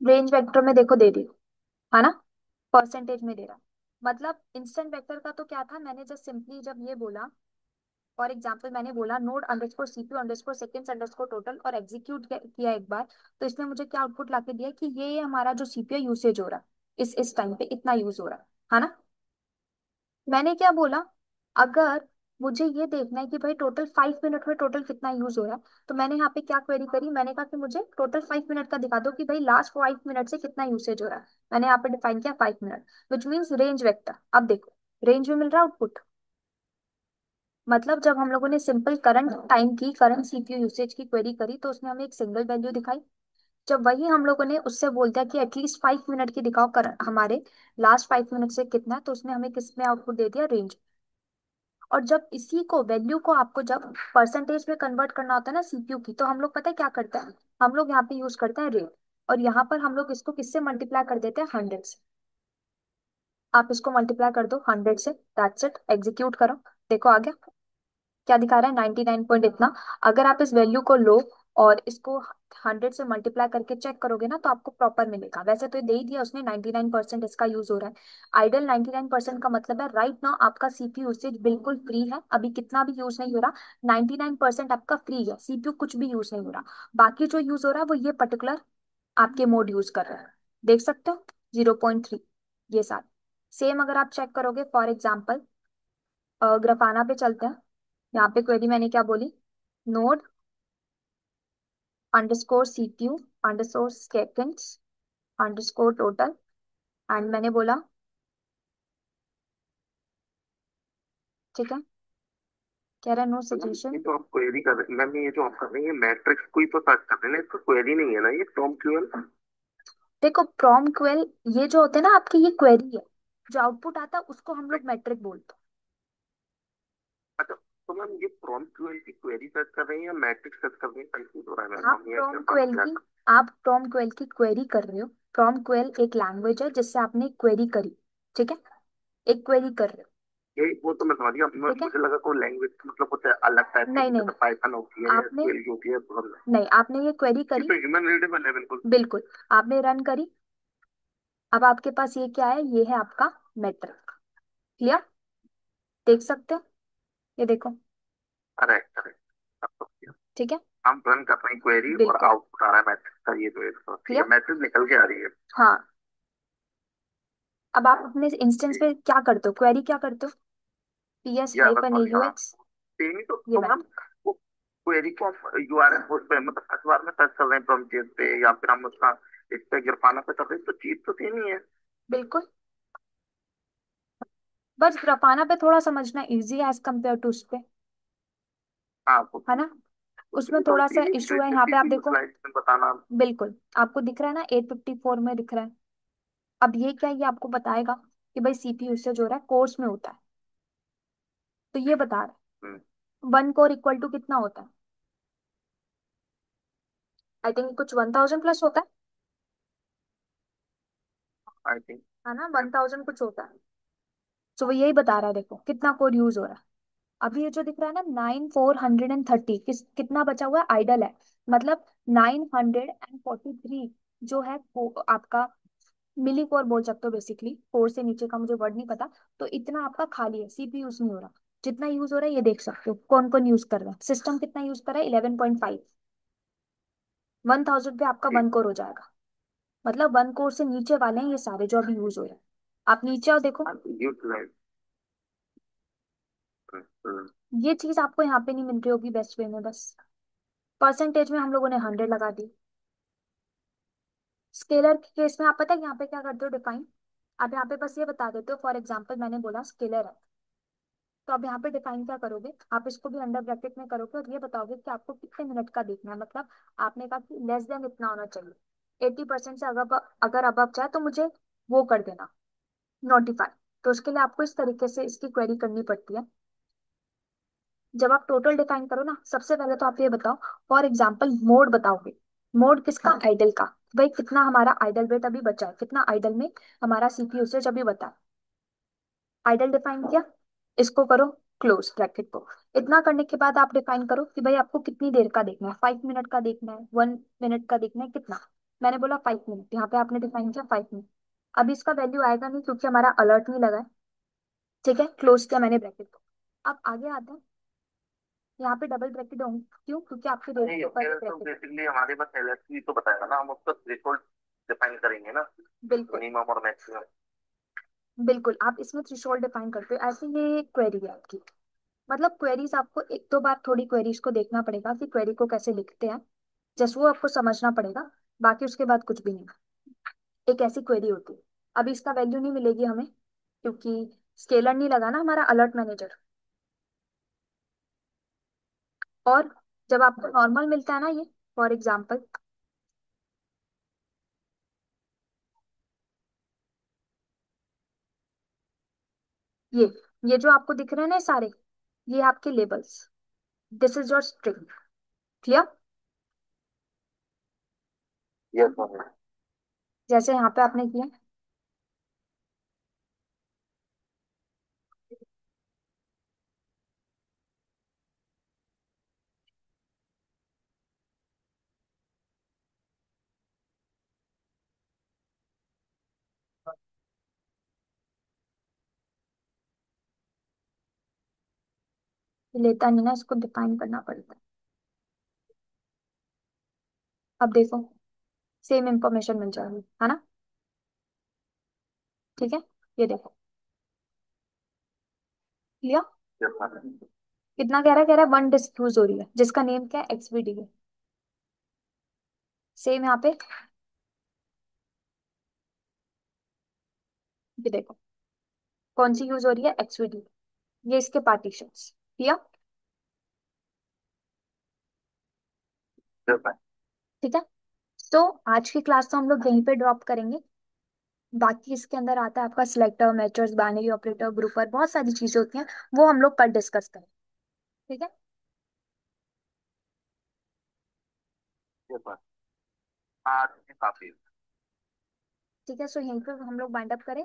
रेंज वेक्टर में देखो दे दी, है ना, परसेंटेज में दे रहा। मतलब इंस्टेंट वेक्टर का तो क्या था, मैंने जस्ट सिंपली जब ये बोला, फॉर एग्जाम्पल मैंने बोला node underscore CPU underscore seconds underscore total और एग्जीक्यूट किया एक बार, तो इसने मुझे क्या आउटपुट ला के दिया कि ये हमारा जो सीपीयू यूसेज हो रहा है इस टाइम पे इतना यूज हो रहा है ना। मैंने क्या बोला, अगर मुझे ये देखना है कि भाई टोटल 5 मिनट में टोटल कितना यूज हो रहा है, तो मैंने यहाँ पे क्या क्वेरी करी, मैंने कहा कि मुझे टोटल 5 मिनट का दिखा दो कि भाई लास्ट 5 मिनट से कितना यूसेज हो रहा है। मैंने यहाँ पे डिफाइन किया 5 minute, which means range vector. अब देखो, रेंज में मिल रहा है आउटपुट, मतलब जब हम लोगों ने सिंपल करंट टाइम की, करंट सीपीयू यूसेज की क्वेरी करी, तो उसने हमें एक सिंगल वैल्यू दिखाई। जब वही हम लोगों ने उससे बोल दिया कि एटलीस्ट 5 मिनट की दिखाओ, कर हमारे लास्ट 5 मिनट से कितना है, तो उसने हमें किस में आउटपुट दे दिया, रेंज। और जब इसी को वैल्यू को आपको जब परसेंटेज में कन्वर्ट करना होता है ना सीपीयू की, तो हम लोग पता है क्या करते हैं, हम लोग यहाँ पे यूज करते हैं रेट। और यहाँ पर हम लोग इसको किससे मल्टीप्लाई कर देते हैं, 100 से। आप इसको मल्टीप्लाई कर दो 100 से, दैट्स इट, एग्जीक्यूट करो। देखो आ गया, क्या दिखा रहा है, 99 पॉइंट इतना। अगर आप इस वैल्यू को लो और इसको 100 से मल्टीप्लाई करके चेक करोगे ना, तो आपको प्रॉपर मिलेगा। वैसे तो ये दे ही दिया उसने, 99% इसका यूज हो रहा है। आइडल 99% का मतलब है राइट नाउ आपका सीपीयू यूसेज बिल्कुल फ्री है, अभी कितना भी यूज नहीं हो रहा। 99% आपका फ्री है, सीपीयू कुछ भी यूज नहीं हो रहा। बाकी जो यूज हो रहा है वो ये पर्टिकुलर आपके मोड यूज कर रहे हैं। देख सकते हो, 0.3, ये साथ। सेम अगर आप चेक करोगे, फॉर एग्जाम्पल ग्राफाना पे चलते हैं। यहाँ पे क्वेरी मैंने क्या बोली, node underscore CPU underscore seconds underscore total, and मैंने बोला, ठीक है, कह रहा है नो मैम ये सजेशन। जो आप क्वेरी कर रहे मैम, ये जो आप कर रहे हैं, ये मैट्रिक्स को ही तो सर्च कर रहे हैं, इसको क्वेरी नहीं है ना, ये टॉम क्यूएल। देखो प्रॉम क्वेल, ये जो होते हैं ना आपकी, ये क्वेरी है। जो आउटपुट आता है उसको हम लोग मैट्रिक बोलते हैं। अच्छा, तो मैम ये प्रॉम क्यूएल की क्वेरी सर्च कर रहे हैं या मैट्रिक्स सर्च कर रहे हैं, कंफ्यूज हो रहा है मैम, आप हम ये प्रॉम क्या क्वेल की आप प्रॉम क्वेल की क्वेरी कर रहे हो। प्रॉम क्वेल एक लैंग्वेज है जिससे आपने क्वेरी करी, ठीक है, एक क्वेरी कर रहे हो। ये वो तो मैं समझ गया, ठीक है, मुझे लगा कोई लैंग्वेज मतलब कुछ अलग टाइप की, नहीं नहीं जैसे नहीं, पाइथन होती है या आपने, एसक्यूएल की होती है, तो समझ नहीं आपने ये क्वेरी ये करी, तो ह्यूमन रीडेबल है बिल्कुल। बिल्कुल, आपने रन करी। अब आपके पास ये क्या है, ये है आपका मेट्रिक। क्लियर, देख सकते हो, ये देखो। करेक्ट करेक्ट, अब तो clear। ठीक है, हम रन कर रहे हैं क्वेरी और बिल्कुल आउटपुट आ रहा है मैट्रिक्स का, ये जो है तो ठीक है, क्लियर। मैट्रिक्स निकल के आ रही है। हाँ, अब आप अपने इंस्टेंस पे क्या करते हो, क्वेरी क्या करते हो, पी एस ये अलग हाइफन ए सॉरी यू हाँ, एक्स, सेम ही ये तो मैम, मैट्रिक। वो क्वेरी को यूआरएल उस पे मतलब सर्च बार में सर्च कर रहे हैं प्रोमचेज पे, या फिर हम उसका इस पे गिरपाना पे कर रहे हैं, तो चीज तो सेम ही है। बिल्कुल, बस ग्राफाना पे थोड़ा समझना इजी है एज कम्पेयर टू उस पे, हाँ वो है ना। उसमें ये तो थोड़ा सा इजी इशू है, यहाँ पे आप स्पेसिफिकली देखो। यूटिलाइज बताना। बिल्कुल, आपको दिख रहा है ना, 854 में दिख रहा है। अब ये क्या है, ये आपको बताएगा कि भाई सीपीयू से जो हो रहा है कोर्स में होता है। तो ये बता रहा हम्म, है 1 कोर इक्वल टू कितना होता है, आई थिंक कुछ 1000 प्लस होता आई थिंक। है ना, 1000 कुछ होता है। तो वो यही बता रहा है, देखो कितना कोड यूज हो रहा है। अभी ये जो दिख रहा है ना 9430, कितना बचा हुआ है, आइडल है। मतलब 943 जो है आपका मिली कोर बोल सकते हो, बेसिकली कोर से नीचे का मुझे वर्ड नहीं पता। तो इतना आपका खाली है, सीपी यूज नहीं हो रहा। जितना यूज हो रहा है ये देख सकते हो, कौन कौन यूज कर रहा है, सिस्टम कितना यूज कर रहा है, 11.5। 1000 पे आपका 1 कोर हो जाएगा। मतलब 1 कोर से नीचे वाले हैं ये सारे जो अभी यूज हो रहे हैं। आप नीचे आओ देखो, यूटिलाइज। ये चीज आपको यहाँ पे नहीं मिल रही होगी बेस्ट वे में, बस परसेंटेज में हम लोगों ने 100 लगा दी। स्केलर के केस में आप पता है यहाँ पे क्या करते हो, डिफाइन। आप यहाँ पे बस ये बता देते हो, फॉर एग्जाम्पल मैंने बोला स्केलर है, तो आप यहाँ पे डिफाइन क्या करोगे, आप इसको भी अंडर ब्रैकेट में करोगे और ये बताओगे कि आपको कितने मिनट का देखना है। मतलब आपने कहा कि लेस देन इतना होना चाहिए, 80% से अगर अब चाहे तो मुझे वो कर देना, नोटिफाई। तो उसके लिए आपको इस तरीके से इसकी क्वेरी करनी पड़ती है। जब आप टोटल डिफाइन करो ना, सबसे पहले तो आप ये बताओ, फॉर एग्जाम्पल मोड बताओगे। मोड किसका, आइडल का। भाई कितना हमारा आइडल वेट अभी बचा है, कितना आइडल में हमारा सीपीयू यूसेज अभी बता है। आइडल डिफाइन किया, इसको करो क्लोज ब्रैकेट को। इतना करने के बाद आप डिफाइन करो कि भाई आपको कितनी देर का देखना है, 5 मिनट का देखना है, 1 मिनट का देखना है, कितना। मैंने बोला 5 मिनट, यहाँ पे आपने डिफाइन किया 5 मिनट। अभी इसका वैल्यू आएगा नहीं क्योंकि हमारा अलर्ट नहीं लगा है। ठीक है, क्लोज किया मैंने ब्रैकेट को। अब आगे आता है, यहाँ पे डबल ब्रैकेट होंगे, क्यों, क्योंकि आपके रेट नहीं, के ऊपर फिर तो ब्रैकेट। बेसिकली हमारे पास एलएसपी तो बताएगा ना, हम उसका थ्रेशोल्ड डिफाइन करेंगे ना, बिल्कुल, मिनिमम और मैक्सिमम। बिल्कुल आप इसमें थ्रेशोल्ड डिफाइन करते हो, ऐसे ये क्वेरी है आपकी। मतलब क्वेरीज आपको एक दो बार थोड़ी क्वेरीज को देखना पड़ेगा कि क्वेरी को कैसे लिखते हैं, जस्ट वो आपको समझना पड़ेगा। बाकी उसके बाद कुछ भी नहीं। एक ऐसी क्वेरी होती है, अभी इसका वैल्यू नहीं मिलेगी हमें क्योंकि स्केलर नहीं लगा ना हमारा अलर्ट मैनेजर। और जब आपको नॉर्मल मिलता है ना, ये फॉर एग्जाम्पल, ये ये जो आपको दिख रहे हैं ना सारे, ये आपके labels, this is your string. Clear? ये तो है। जैसे यहाँ पे आपने किया, ये लेता नहीं ना, इसको डिफाइन करना पड़ता है। अब देखो, सेम इंफॉर्मेशन मिल जाएगी, है ना? ठीक है, ये देखो। क्लियर? ये तो है। कितना कह रहा है 1 डिस्क यूज हो रही है, जिसका नेम क्या है, एक्सवीडी है। सेम यहाँ पे, ये देखो, कौन सी यूज हो रही है, एक्सवीडी। ये इसके पार्टीशंस। क्लियर? ये तो है। ठीक है। तो आज की क्लास तो हम लोग यहीं पे ड्रॉप करेंगे। बाकी इसके अंदर आता है आपका selector, matures, binary operator, grouper, बहुत सारी चीजें होती हैं, वो हम लोग कल डिस्कस करें। ठीक है। ये तो है। हाँ, काफी। ठीक है, सो यहीं पे हम लोग बाइंड अप करें।